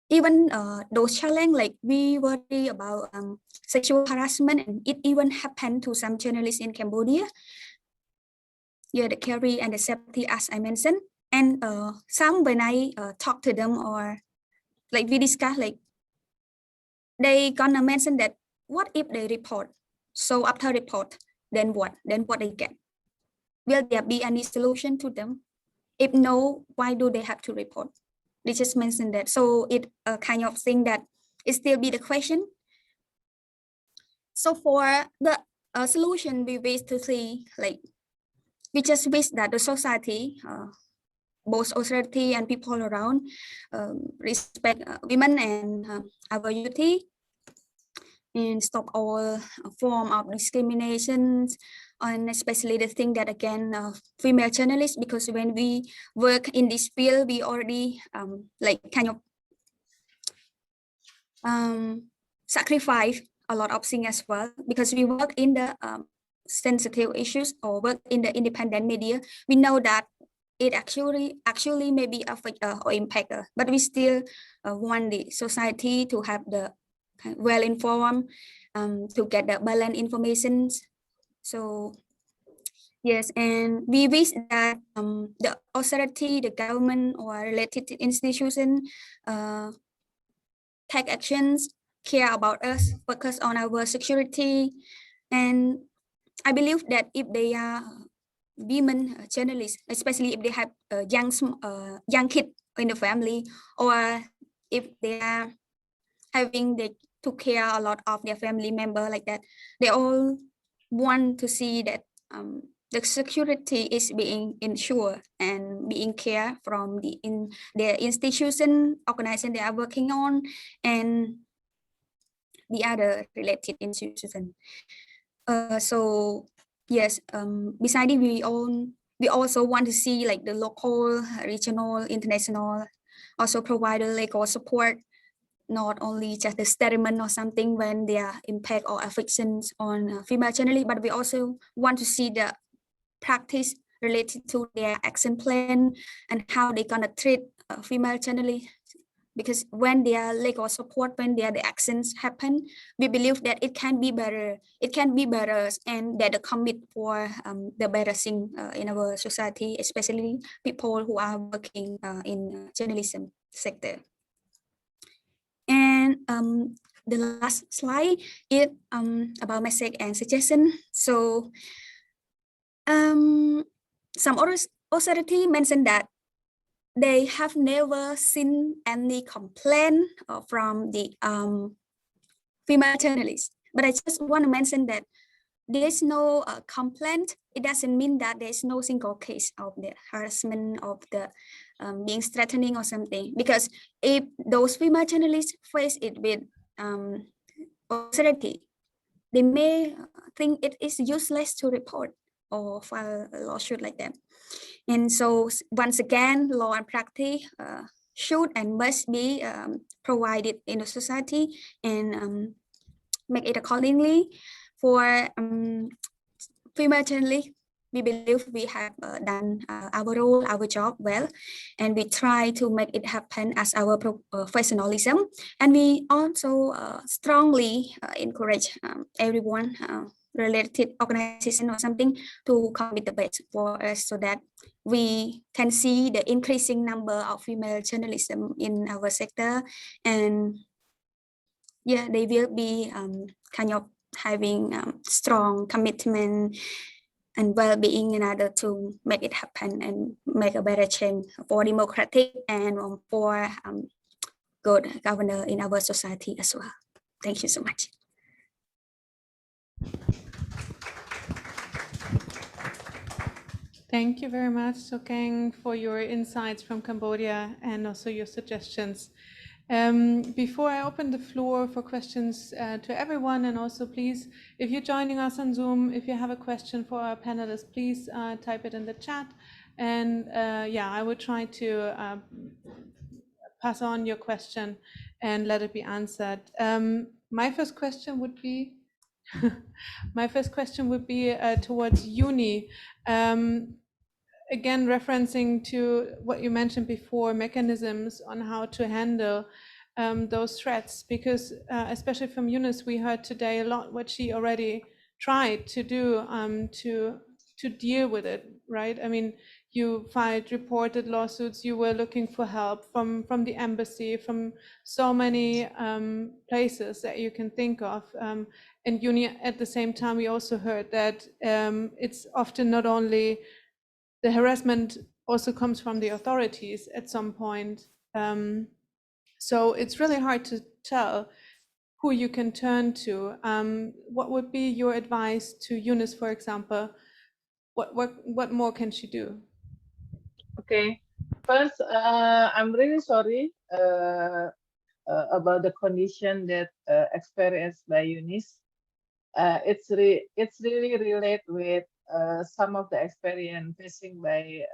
even those challenges, like we worry about sexual harassment, and it even happened to some journalists in Cambodia. Yeah, the carry and the safety, as I mentioned. And some, when I talk to them, or like we discuss, like they gonna mention that what if they report? So after report, then what? Then what they get? Will there be any solution to them? If no, why do they have to report? They just mentioned that. So it a kind of thing that it still be the question. So for the solution, we wish to see, like, we just wish that the society, both authority and people around, respect women and our youth, and stop all form of discrimination, and especially the thing that again female journalists, because when we work in this field, we already like kind of sacrifice a lot of things as well, because we work in the sensitive issues or work in the independent media. We know that it actually maybe affect or impact, but we still want the society to have the well informed, to get the balanced information. So yes, and we wish that the authority, the government, or related institution take actions, care about us, focus on our security. And I believe that if they are women journalists, especially if they have young kids in the family, or if they are having to care a lot of their family member like that, they all want to see that the security is being ensured and being cared from their institution, organization they are working on, and the other related institution. So yes, besides we also want to see like the local, regional, international also provide a legal support, not only just the statement or something when there are impact or affections on female journalists, but we also want to see the practice related to their action plan and how they're gonna treat female journalists because when their legal support, when the actions happen, we believe that it can be better. It can be better, and that the commit for the better thing in our society, especially people who are working in journalism sector. And the last slide is about message and suggestion. So some authority mentioned that they have never seen any complaint from the female journalists. But I just want to mention that there's no complaint. It doesn't mean that there's no single case of the harassment, of the being threatening or something. Because if those female journalists face it with authority, they may think it is useless to report or file a lawsuit like that. And so once again, law and practice should and must be provided in the society, and make it accordingly. For female journalists, we believe we have done our role, our job well, and we try to make it happen as our professionalism. And we also strongly encourage everyone, related organization or something, to come with the best for us, so that we can see the increasing number of female journalism in our sector. And yeah, they will be kind of having strong commitment and well-being in order to make it happen and make a better change for democratic and for good governor in our society as well. Thank you so much. Thank you very much, Sokheng, for your insights from Cambodia and also your suggestions. Before I open the floor for questions to everyone, and also please, if you're joining us on Zoom, if you have a question for our panelists, please type it in the chat. And yeah, I will try to pass on your question and let it be answered. My first question would be, towards Eunice. Again, referencing to what you mentioned before, mechanisms on how to handle those threats, because especially from Eunice, we heard today a lot what she already tried to do to deal with it, right? I mean, you filed reported lawsuits, you were looking for help from the embassy, from so many places that you can think of. And Eunice, at the same time, we also heard that it's often not only the harassment also comes from the authorities at some point. So it's really hard to tell who you can turn to. What would be your advice to Eunice, for example? What more can she do? Okay, first, I'm really sorry about the condition that experienced by Eunice. It's really related with some of the experience facing by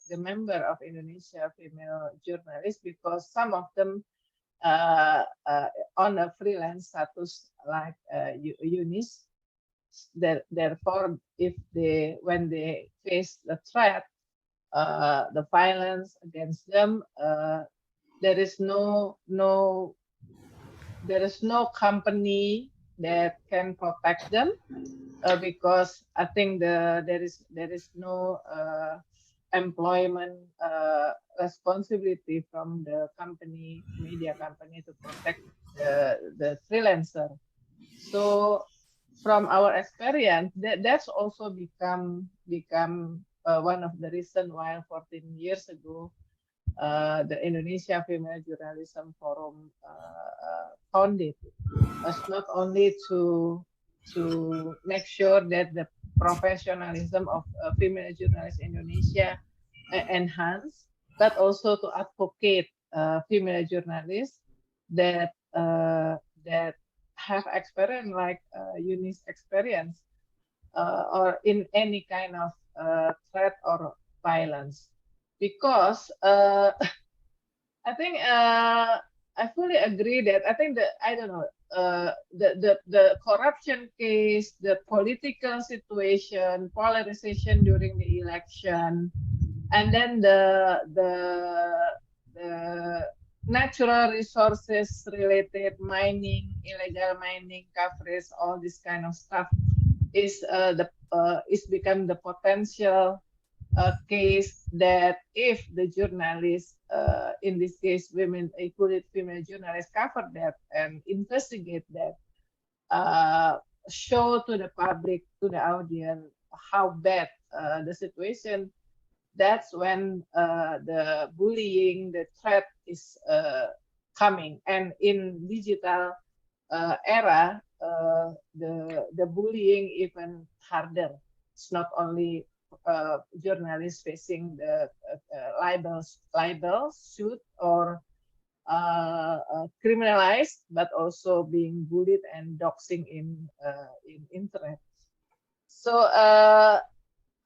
the member of Indonesia female journalists, because some of them on a freelance status like Eunice. Therefore, when they face the threat, the violence against them, there is no company that can protect them, because I think there is no employment responsibility from the media company to protect the freelancer. So from our experience, that's also become one of the reasons why 14 years ago the Indonesia Female Journalism Forum founded, was not only to make sure that the professionalism of female journalists in Indonesia enhanced, but also to advocate female journalists that have experience like Eunice experience or in any kind of threat or violence. Because I think I fully agree that I think that the corruption case, the political situation, polarization during the election, and then the natural resources related mining, illegal mining, coverage, all this kind of stuff is become the potential case that if the journalists, in this case, women, included female journalists, cover that and investigate that, show to the public, to the audience, how bad the situation, that's when the bullying, the threat is coming. And in digital era, the bullying even harder. It's not only journalists facing the libel suit or criminalized, but also being bullied and doxing in internet. So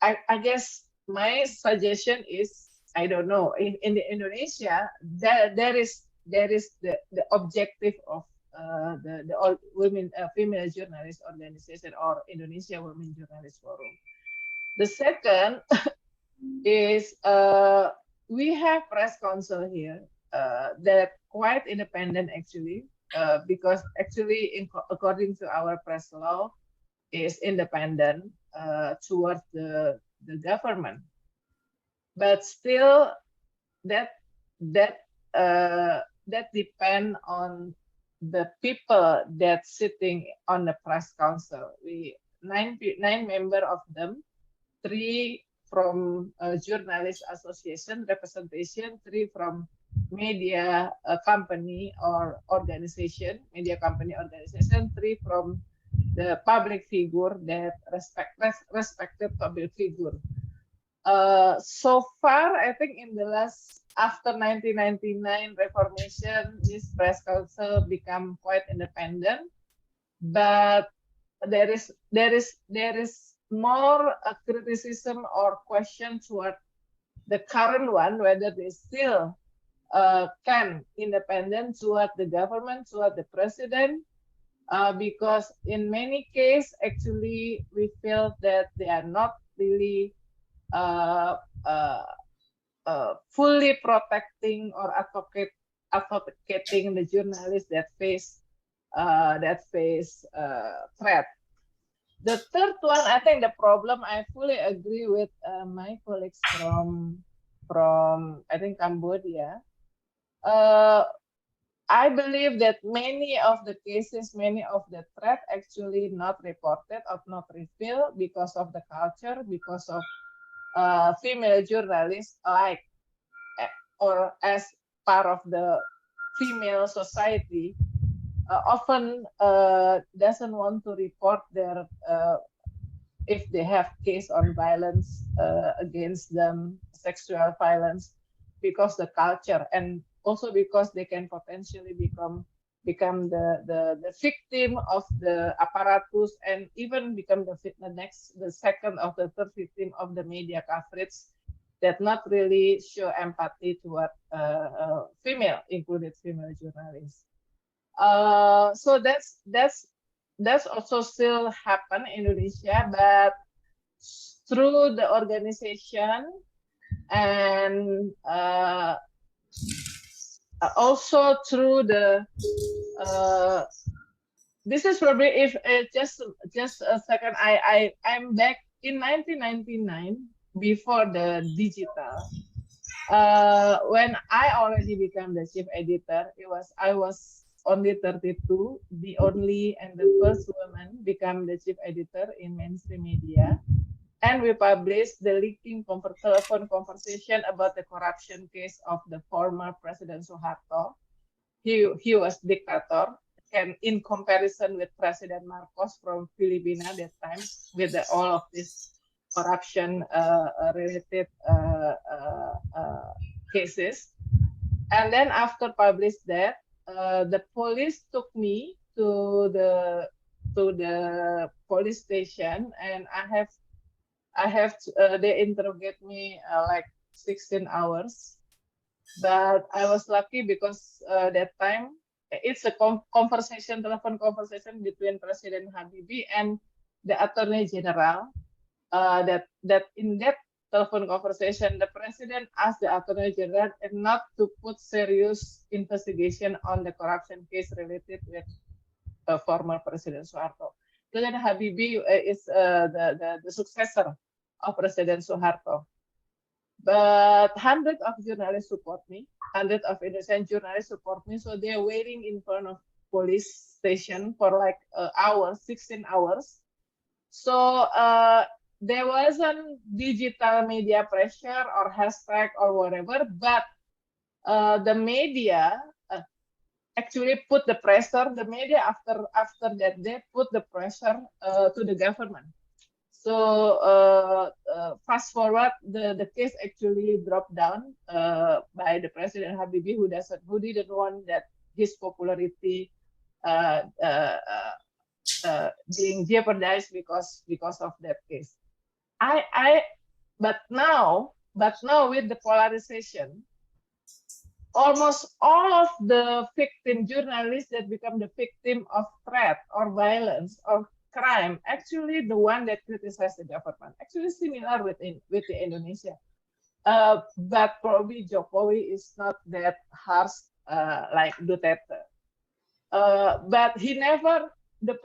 I guess my suggestion is, I don't know, in Indonesia, there is the objective of the all women female journalist organization or Indonesia Women Journalist Forum. The second is we have press council here that quite independent actually, because actually according to our press law is independent towards the government, but still that depend on the people that sitting on the press council. We nine member of them, 3 from journalist association representation, 3 from media company or organization, media company organization, 3 from the public figure that respected public figure. So far, I think in the last, after 1999 reformation, this press council become quite independent, but there is more criticism or question toward the current one, whether they still can independent toward the government, toward the president, because in many cases, actually, we feel that they are not really fully protecting or advocating the journalists that face threat. The third one, I think the problem, I fully agree with my colleagues from I think Cambodia. I believe that many of the cases, many of the threat actually not reported or not revealed because of the culture, because of female journalists like or as part of the female society often doesn't want to report their if they have case on violence against them, sexual violence, because the culture, and also because they can potentially become the victim of the apparatus, and even become the second or the third victim of the media coverage that not really show empathy toward female, included female journalists. So that's also still happen in Indonesia, but through the organization and also through the this is probably if just a second, I'm back in 1999 before the digital. When I already became the chief editor, I was only 32, the only and the first woman become the chief editor in mainstream media. And we published the leaking telephone conversation about the corruption case of the former President Suharto. He was dictator, and in comparison with President Marcos from Filipina at that time, with all of this corruption related cases. And then after published that, the police took me to the police station, and they interrogate me like 16 hours. But I was lucky because that time it's a telephone conversation between President Habibie and the Attorney General. That in that telephone conversation, the president asked the attorney general not to put serious investigation on the corruption case related with former President Suharto. President Habibie is the successor of President Suharto. But hundreds of journalists support me. Hundreds of Indonesian journalists support me. So they're waiting in front of police station for like hours, 16 hours. So there wasn't digital media pressure or hashtag or whatever, but the media actually put the pressure. The media after that they put the pressure to the government. So fast forward, the case actually dropped down by the President Habibie, who didn't want that his popularity being jeopardized because of that case. But now with the polarization, almost all of the victim journalists that become the victim of threat or violence or crime, actually the one that criticize the government, actually similar with the Indonesia. But probably Jokowi is not that harsh like Duterte. But he never, the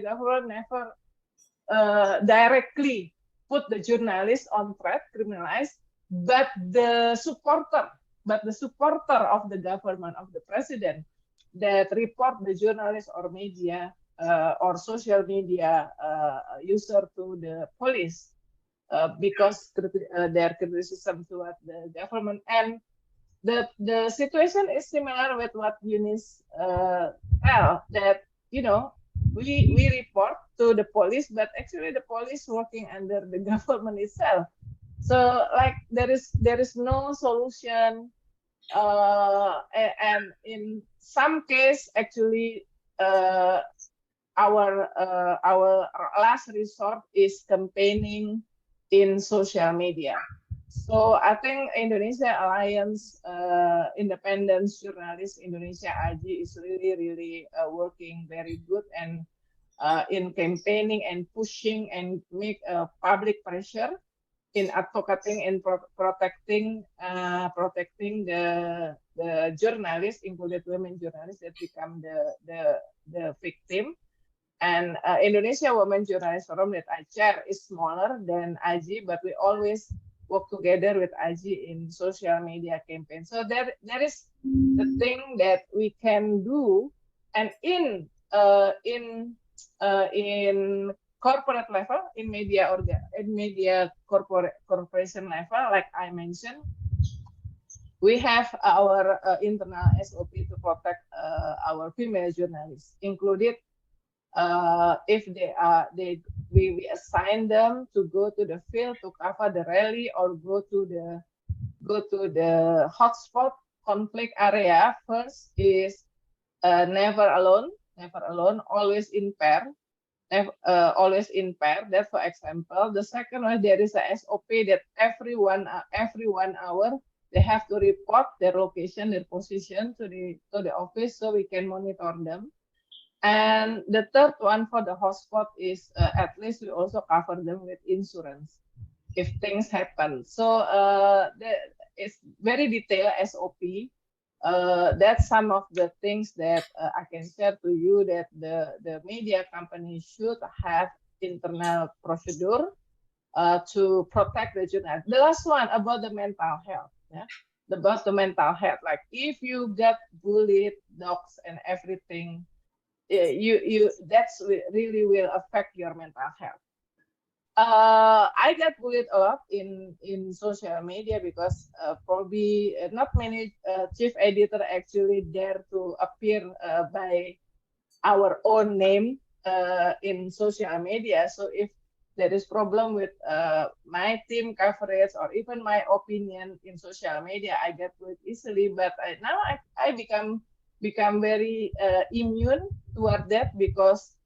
government never directly put the journalists on threat, criminalized, but the supporter of the government, of the president, that report the journalist or media or social media user to the police because their criticism toward the government. And the situation is similar with what Eunice tell, that, you know, we report to the police, but actually the police working under the government itself. So like there is no solution, and in some case actually our last resort is campaigning in social media. So I think Indonesia Alliance Independent Journalists Indonesia AJI is really working very good and in campaigning and pushing and make public pressure in advocating and protecting the journalists, including women journalists that become the victim. And Indonesia Women Journalists Forum that I chair is smaller than AJI, but we always work together with AJI in social media campaign. So there is the thing that we can do, and in corporate level, in media corporation level, like I mentioned, we have our internal SOP to protect our female journalists, included if we assign them to go to the field to cover the rally or go to the hotspot conflict area. First is never alone, always in pair. Always in pair. That, for example. The second one, there is a SOP that every one hour they have to report their location, their position to the office, so we can monitor them. And the third one for the hotspot is at least we also cover them with insurance if things happen. So it's very detailed SOP. That's some of the things that I can share to you, that the media company should have internal procedure to protect the journalists. The last one about the mental health. Yeah, about the mental health. Like if you get bullied, dogs and everything, that's really will affect your mental health. I get bullied a lot in social media because probably not many chief editor actually dare to appear by our own name in social media. So if there is problem with my team coverage or even my opinion in social media, I get bullied easily. But now I become very immune toward that, because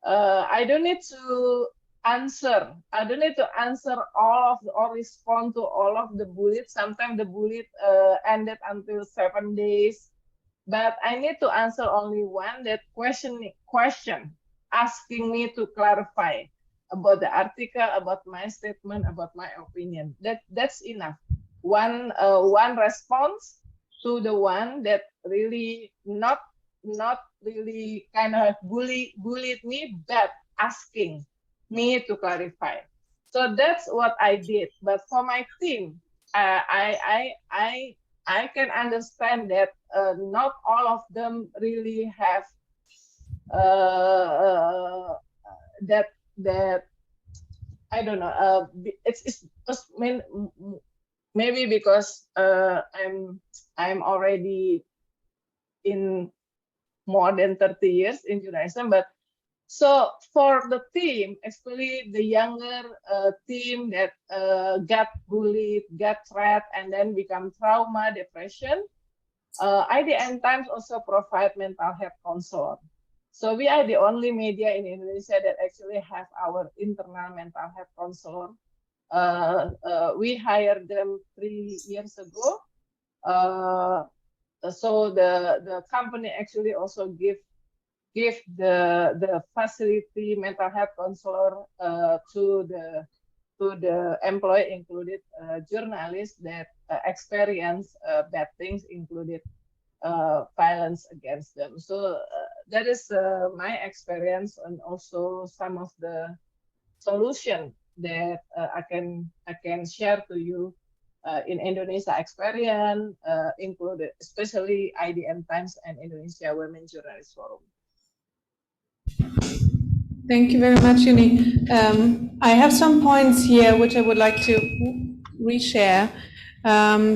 I don't need to answer. I don't need to answer or respond to all of the bullies. Sometimes the bullet ended until 7 days, but I need to answer only one, that question asking me to clarify. about the article, about my statement, about my opinion. That's enough. One response to the one that really not really kind of bullied me, but asking me to clarify. So that's what I did. But for my team, I can understand that not all of them really have that I don't know. It's maybe because I'm already in more than 30 years in journalism, but so for the team, especially the younger team that got bullied, got threat, and then become trauma, depression, IDN Times also provide mental health counselor. So we are the only media in Indonesia that actually have our internal mental health counselor. We hired them 3 years ago. So the company actually also give the facility mental health counselor to the employee, included journalists that experience bad things, included violence against them. So that is my experience, and also some of the solution that I can share to you in Indonesia experience, included especially IDN Times and Indonesia Women Journalists Forum. Thank you very much, Uni. I have some points here which I would like to reshare.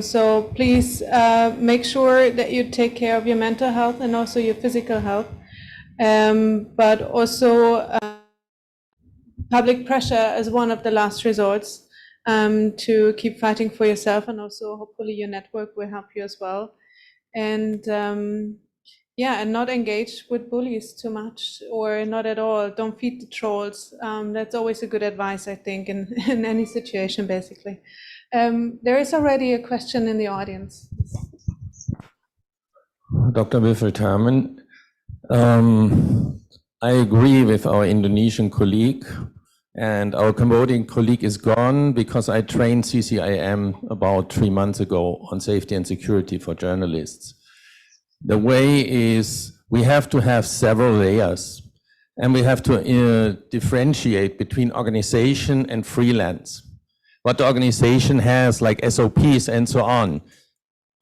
So please make sure that you take care of your mental health and also your physical health, but also public pressure is one of the last resorts to keep fighting for yourself, and also hopefully your network will help you as well. And yeah, and not engage with bullies too much, or not at all. Don't feed the trolls. That's always a good advice, I think, in any situation, basically. There is already a question in the audience. Dr. Wilfried Herman, I agree with our Indonesian colleague, and our Cambodian colleague is gone because I trained CCIM about 3 months ago on safety and security for journalists. The way is we have to have several layers, and we have to differentiate between organization and freelance. What the organization has, like SOPs and so on,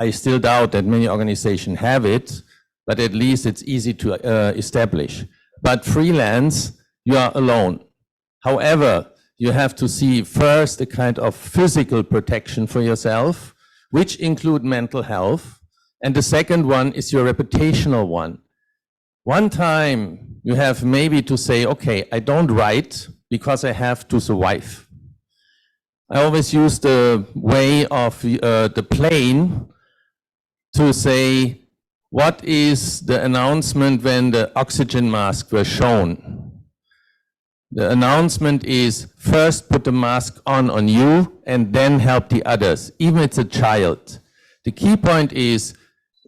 I still doubt that many organizations have it, but at least it's easy to establish. But freelance, you are alone. However, you have to see first a kind of physical protection for yourself, which include mental health. And the second one is your reputational one. One time you have maybe to say, okay, I don't write because I have to survive. I always use the way of the plane to say, what is the announcement when the oxygen masks were shown? The announcement is first put the mask on you and then help the others, even if it's a child. The key point is,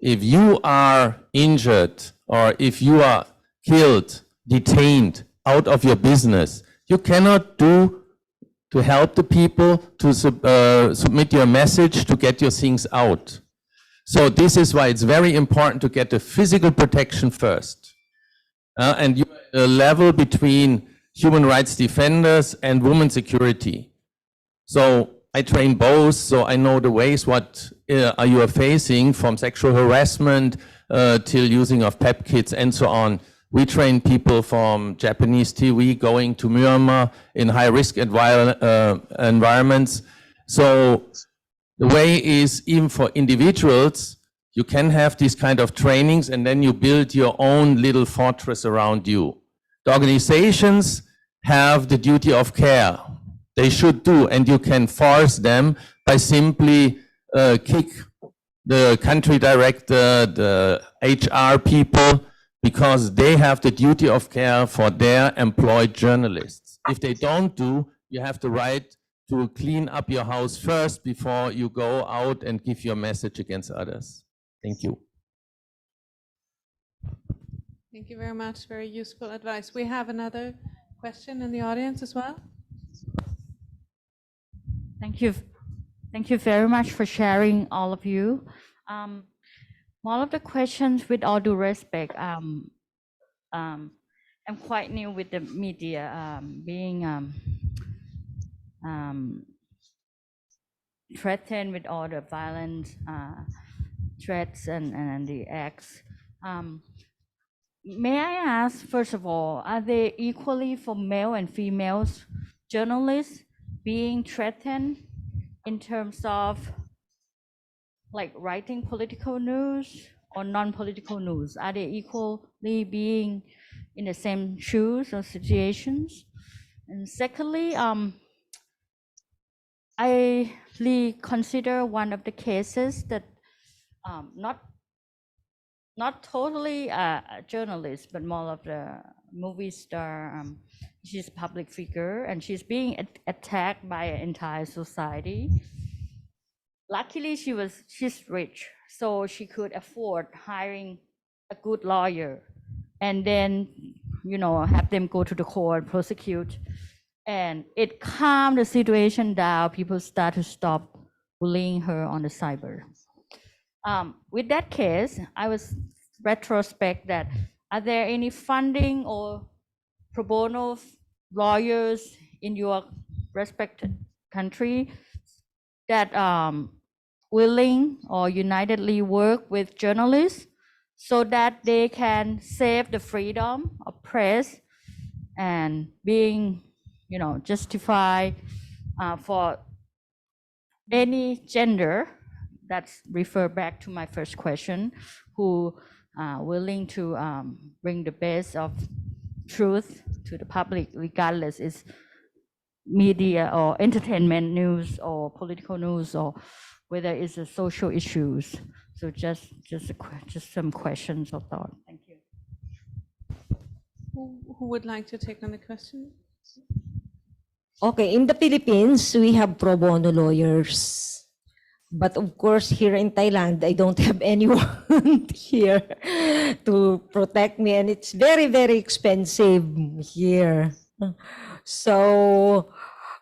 if you are injured or if you are killed, detained, out of your business, you cannot do to help the people to submit your message, to get your things out. So this is why it's very important to get the physical protection first. And you a level between human rights defenders and women security. So I train both, so I know the ways what you are facing, from sexual harassment till using of PEP kits and so on. We train people from Japanese TV going to Myanmar in high-risk environments. So the way is, even for individuals, you can have these kind of trainings, and then you build your own little fortress around you. The organizations have the duty of care. They should do, and you can force them by simply kick the country director, the HR people, because they have the duty of care for their employed journalists. If they don't do, you have the right to clean up your house first before you go out and give your message against others. Thank you. Thank you very much. Very useful advice. We have another question in the audience as well? Thank you. Thank you very much for sharing, all of you. All of the questions, with all due respect, I'm quite new with the media, being threatened with all the violent threats and the acts. May I ask, first of all, are they equally for male and females journalists being threatened in terms of like writing political news or non-political news? Are they equally being in the same shoes or situations? And secondly, I really consider one of the cases that not totally a journalist, but more of the movie star. She's a public figure and she's being attacked by an entire society. Luckily, she's rich, so she could afford hiring a good lawyer and then, you know, have them go to the court, prosecute. And it calmed the situation down. People start to stop bullying her on the cyber. With that case, I was retrospect that, are there any funding or pro bono lawyers in your respected country that willing or unitedly work with journalists so that they can save the freedom of press and being, you know, justified for any gender? That's refer back to my first question, who willing to bring the best of truth to the public, regardless is media or entertainment news or political news or whether it's a social issues. So just some questions or thought. Thank you. Who would like to take on the question? Okay, in the Philippines, we have pro bono lawyers. But of course, here in Thailand, I don't have anyone here to protect me. And it's very, very expensive here. So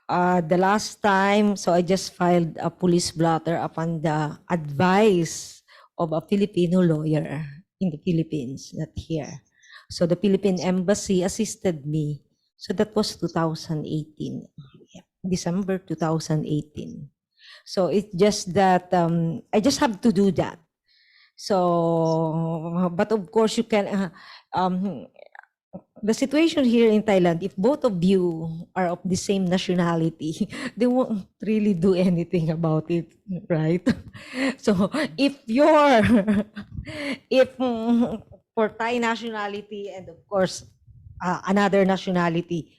the last time, so I just filed a police blotter upon the advice of a Filipino lawyer in the Philippines, not here. So the Philippine Embassy assisted me. So that was 2018, December 2018. So it's just that I just have to do that. So, but of course you can, the situation here in Thailand, if both of you are of the same nationality, they won't really do anything about it, right? So if you're, if for Thai nationality and of course another nationality,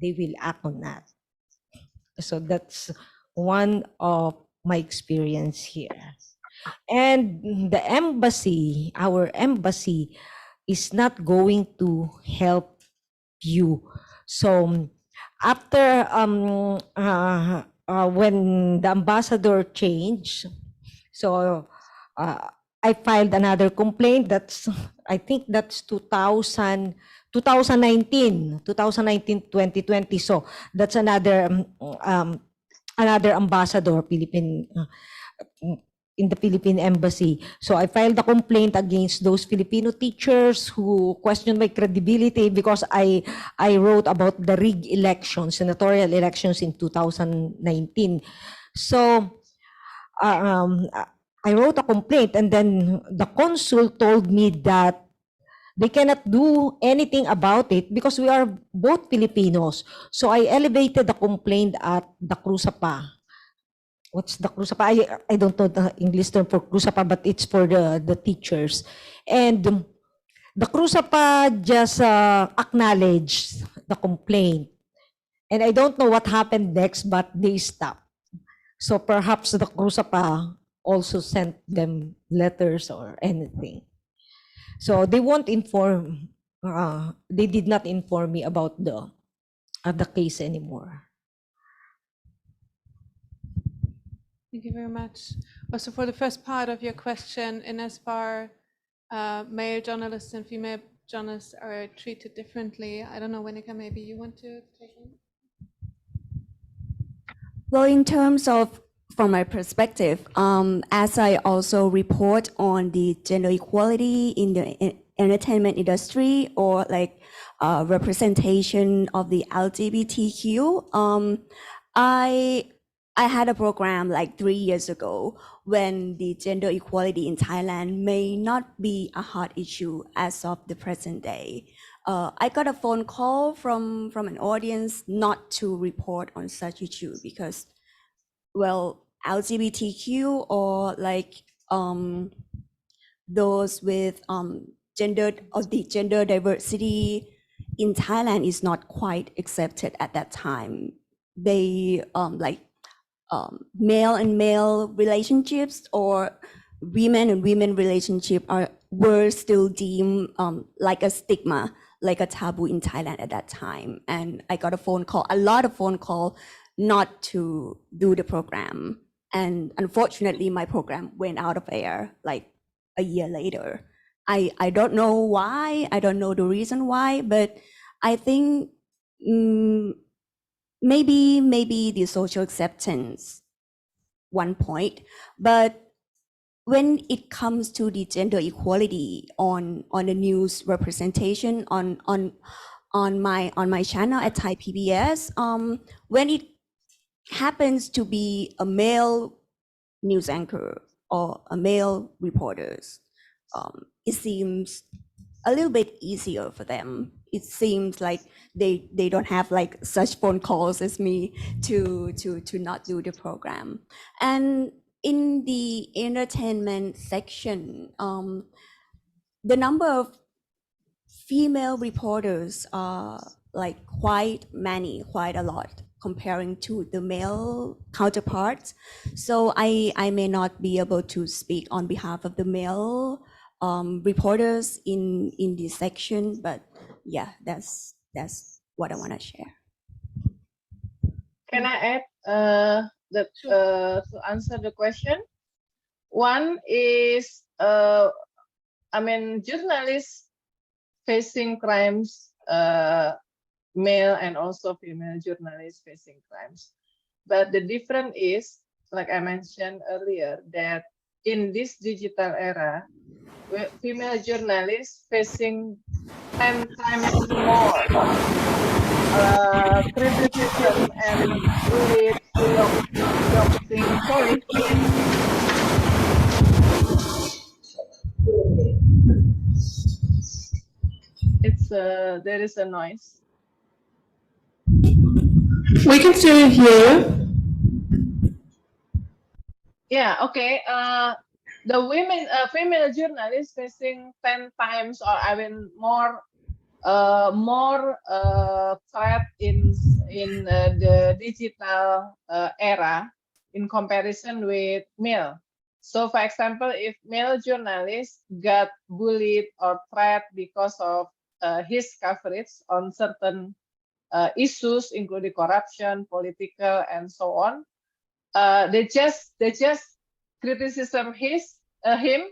they will act on that. So that's one of my experience here. And the embassy, our embassy, is not going to help you. So after when the ambassador changed, so I filed another complaint. That's, I think that's 2019, 2020. So that's another another ambassador, Philippine, in the Philippine Embassy. So I filed a complaint against those Filipino teachers who questioned my credibility because I wrote about the rigged elections, senatorial elections in 2019. So I wrote a complaint, and then the consul told me that they cannot do anything about it because we are both Filipinos. So I elevated the complaint at the Cruzapa. What's the Cruzapa? I don't know the English term for Cruzapa, but it's for the teachers. And the Cruzapa just acknowledged the complaint. And I don't know what happened next, but they stopped. So perhaps the Cruzapa also sent them letters or anything. So they won't inform, they did not inform me about the case anymore. Thank you very much. Also, for the first part of your question, in as far male journalists and female journalists are treated differently. I don't know, Wenika, maybe you want to take it? Well, in terms of, from my perspective, as I also report on the gender equality in the entertainment industry, or like representation of the LGBTQ, I had a program like 3 years ago when the gender equality in Thailand may not be a hot issue as of the present day. I got a phone call from an audience not to report on such issue because, well, LGBTQ or like those with gender or the gender diversity in Thailand is not quite accepted at that time. They male and male relationships or women and women relationship were still deemed like a stigma, like a taboo in Thailand at that time. And I got a lot of phone call not to do the program. And unfortunately, my program went out of air like a year later. I don't know why, I don't know the reason why, but I think maybe the social acceptance one point, but when it comes to the gender equality on the news representation on my channel at Thai PBS, when it happens to be a male news anchor or a male reporters, it seems a little bit easier for them. It seems like they don't have like such phone calls as me to not do the program. And in the entertainment section, the number of female reporters are like quite a lot comparing to the male counterparts. So I may not be able to speak on behalf of the male reporters in this section, but yeah, that's what I want to share. Can I add to answer the question? One is, journalists facing crimes, male and also female journalists facing crimes. But the difference is, like I mentioned earlier, that in this digital era, female journalists facing 10 times more criticism and bullied, doxing. Sorry. It's there is a noise. We can still hear you. Yeah, okay. The women, female journalists facing 10 times or even more threat in the digital era in comparison with male. So, for example, if male journalists got bullied or threat because of his coverage on certain issues, including corruption, political, and so on, they just criticism him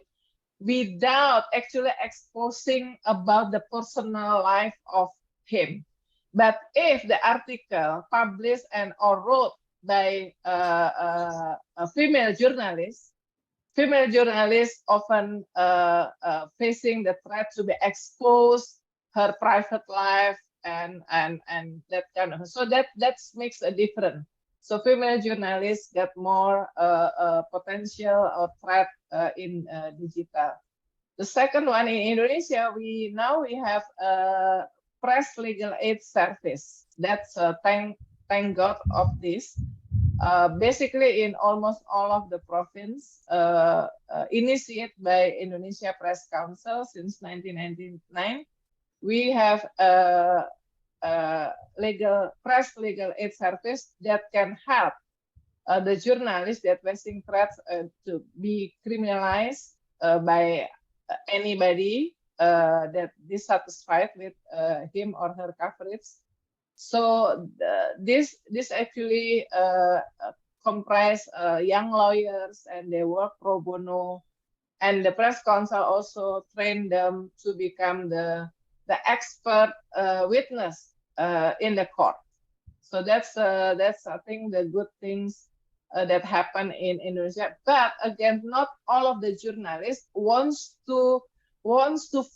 without actually exposing about the personal life of him. But if the article published and or wrote by a female journalist often facing the threat to be exposed her private life and that kind of, so that makes a difference. So female journalists get more potential or threat in digital. The second one, in Indonesia, we have a press legal aid service. That's thank God of this. Basically, in almost all of the province, initiated by Indonesia Press Council since 1999, we have a press legal aid service that can help the journalists that facing threats to be criminalized by anybody that dissatisfied with him or her coverage. So this actually comprise young lawyers, and they work pro bono, and the press council also train them to become the the expert witness in the court. So that's I think the good things that happen in Indonesia. But again, not all of the journalists wants to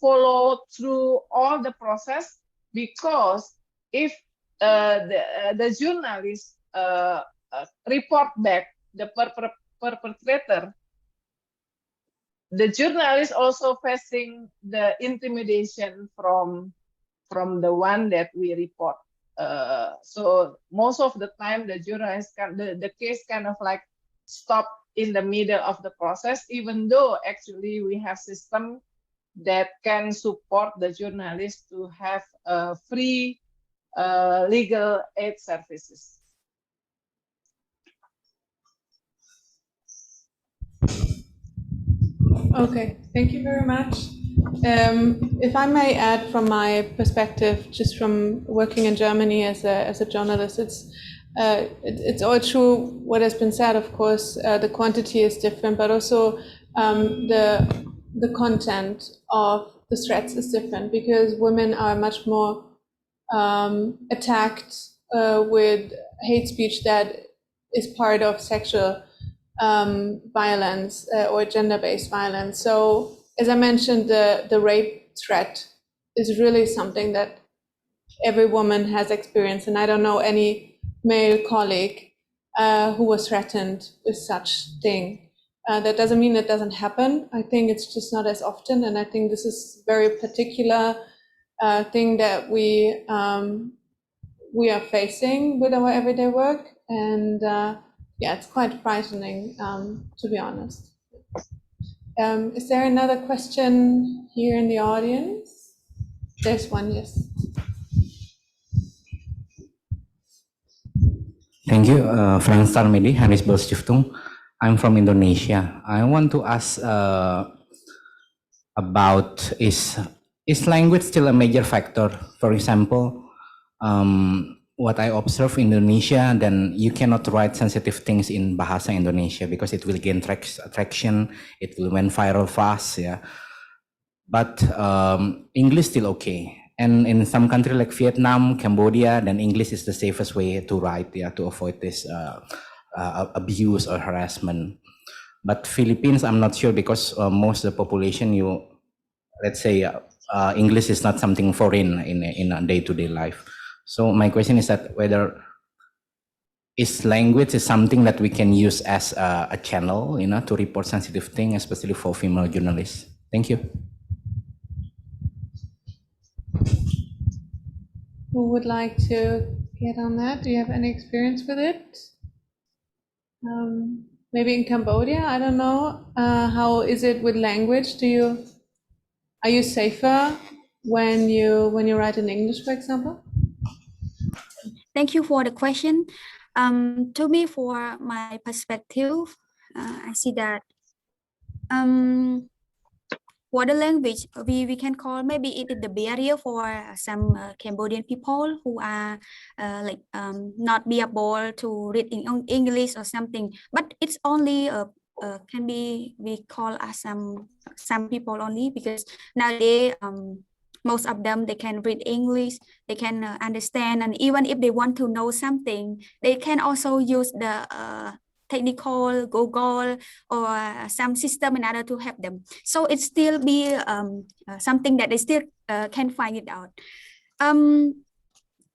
follow through all the process, because if the journalists report back the perpetrator, the journalist also facing the intimidation from the one that we report. So most of the time, the journalist the case kind of like stop in the middle of the process, even though actually we have system that can support the journalist to have free legal aid services. Okay, thank you very much. If I may add from my perspective, just from working in Germany as a journalist, it's all true what has been said. Of course, the quantity is different, but also the content of the threats is different, because women are much more attacked with hate speech that is part of sexual violence or gender-based violence. So, as I mentioned, the rape threat is really something that every woman has experienced, and I don't know any male colleague who was threatened with such thing. That doesn't mean it doesn't happen. I think it's just not as often, and I think this is very particular thing that we are facing with our everyday work, and yeah, it's quite frightening, to be honest. Is there another question here in the audience? There's one, yes. Thank you, Frank Starmedi, Hanisbel Stiftung. I'm from Indonesia. I want to ask about is language still a major factor? For example, what I observe in Indonesia, then you cannot write sensitive things in Bahasa Indonesia because it will gain traction, it will went viral fast, yeah. But English still okay. And in some country like Vietnam, Cambodia, then English is the safest way to write, yeah, to avoid this abuse or harassment. But Philippines, I'm not sure, because most of the population, let's say, English is not something foreign in a day-to-day life. So my question is that whether language is something that we can use as a channel, you know, to report sensitive things, especially for female journalists. Thank you. Who would like to get on that? Do you have any experience with it? Maybe in Cambodia, I don't know. How is it with language? Are you safer when you write in English, for example? Thank you for the question. To me, for my perspective, I see that for the language, we can call maybe it is the barrier for some Cambodian people who are not be able to read in English or something. But it's only can be we call as some people only, because nowadays most of them, they can read English, they can understand, and even if they want to know something, they can also use the technical Google or some system in order to help them. So it still be something that they still can find it out.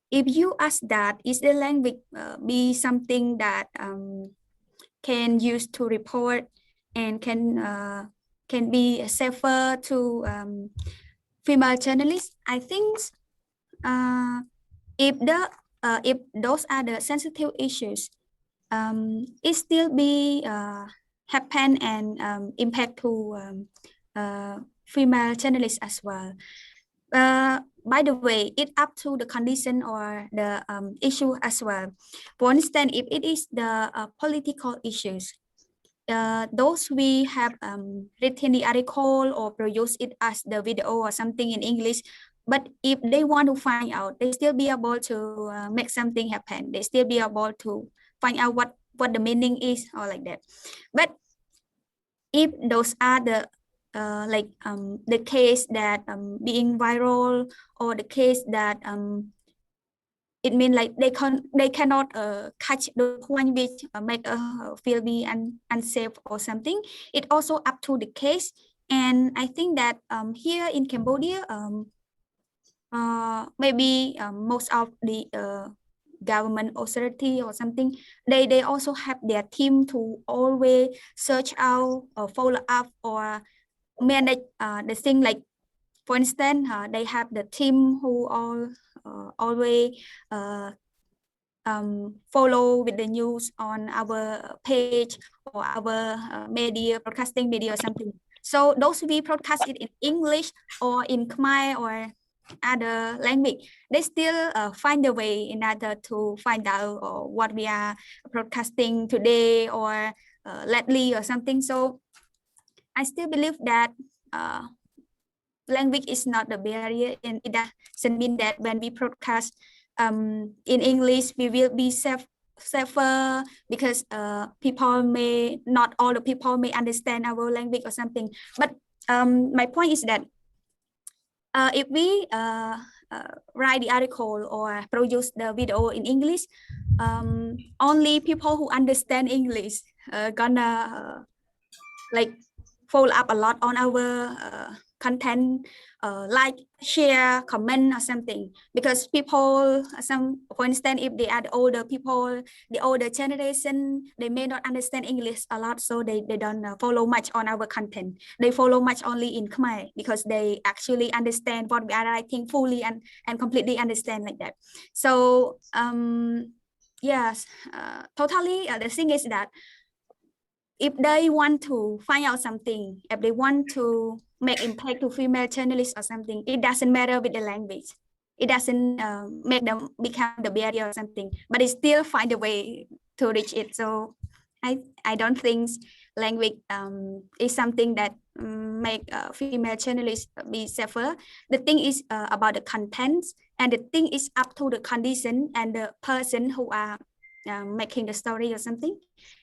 If you ask that, is the language be something that can use to report and can be safer to female journalists? I think if those are the sensitive issues, it still be happen and impact to female journalists as well. By the way, it up to the condition or the issue as well. For instance, if it is the political issues, those we have written the article or produce it as the video or something in English, but if they want to find out, they still be able to make something happen. They still be able to find out what the meaning is or like that. But if those are the like the case that being viral, or the case that it means like they cannot catch the point which make feel be unsafe or something. It also up to the case. And I think that here in Cambodia, maybe most of the government authority or something, they also have their team to always search out or follow up or manage the thing. Like for instance, they have the team who always follow with the news on our page or our media, broadcasting media or something. So those we broadcast it in English or in Khmer or other language, they still find a way in order to find out what we are broadcasting today or lately or something. So I still believe that language is not the barrier, and it doesn't mean that when we broadcast in English we will be safer because people may not all the people may understand our language or something. But my point is that if we write the article or produce the video in English, only people who understand English gonna like follow up a lot on our content, like, share, comment or something. Because people, for instance, if they are the older people, the older generation, they may not understand English a lot, so they don't follow much on our content. They follow much only in Khmer because they actually understand what we are writing fully and completely understand like that. So yes, totally. The thing is that if they want to find out something, if they want to make impact to female journalists or something, it doesn't matter with the language. It doesn't make them become the barrier or something, but they still find a way to reach it. So I don't think language is something that make female journalists be safer. The thing is about the contents, and the thing is up to the condition and the person who are making the story or something.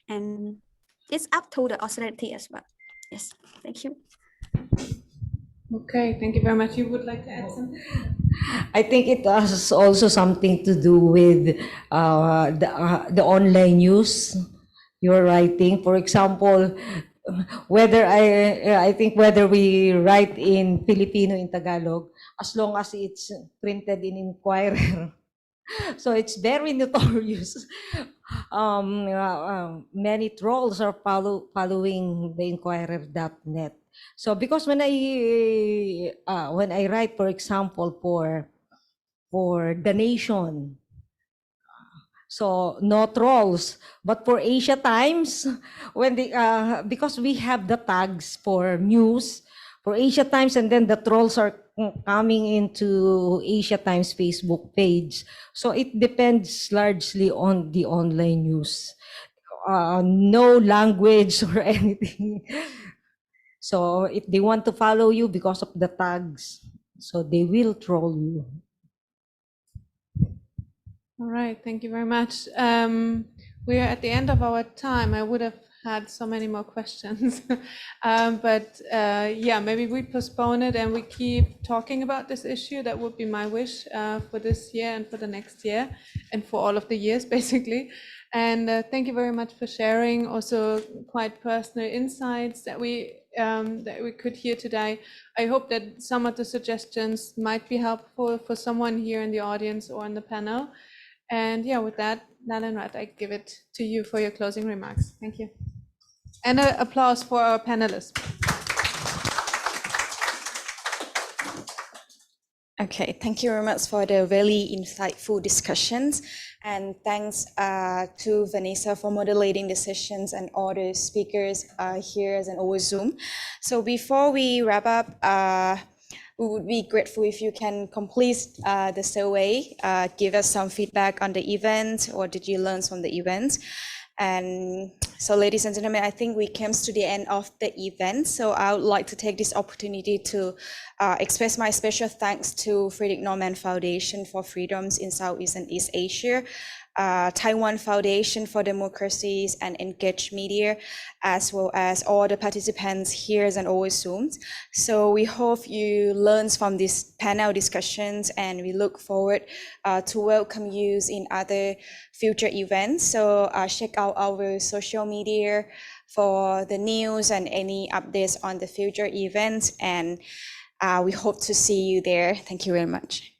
And it's up to the authority as well. Yes, thank you. Okay, thank you very much. You would like to add something? I think it has also something to do with the online news you're writing. For example, I think whether we write in Filipino, in Tagalog, as long as it's printed in Inquirer. So it's very notorious. Many trolls are following the Inquirer.net. So because when I write, for example, for The Nation, so no trolls. But for Asia Times, when because we have the tags for news for Asia Times, and then the trolls are coming into Asia Times Facebook page. So it depends largely on the online news. No language or anything. So if they want to follow you because of the tags, so they will troll you. All right, thank you very much. We are at the end of our time. I would have had so many more questions, but yeah, maybe we postpone it and we keep talking about this issue. That would be my wish for this year and for the next year and for all of the years, basically. And thank you very much for sharing also quite personal insights that we could hear today. I hope that some of the suggestions might be helpful for someone here in the audience or in the panel. And yeah, with that, Nalanrat, I give it to you for your closing remarks. Thank you. And an applause for our panelists. Okay, thank you very much for the very insightful discussions. And thanks to Vanessa for moderating the sessions and all the speakers here and over Zoom. So before we wrap up, we would be grateful if you can complete the survey, give us some feedback on the event, or did you learn from the event? And So ladies and gentlemen, I think we came to the end of the event. So I would like to take this opportunity to express my special thanks to Friedrich Naumann Foundation for Freedoms in Southeast and East Asia, Taiwan Foundation for Democracies, and EngageMedia, as well as all the participants here and over Zoom. So we hope you learn from these panel discussions, and we look forward to welcome you in other future events. So check out our social media for the news and any updates on the future events, and we hope to see you there. Thank you very much.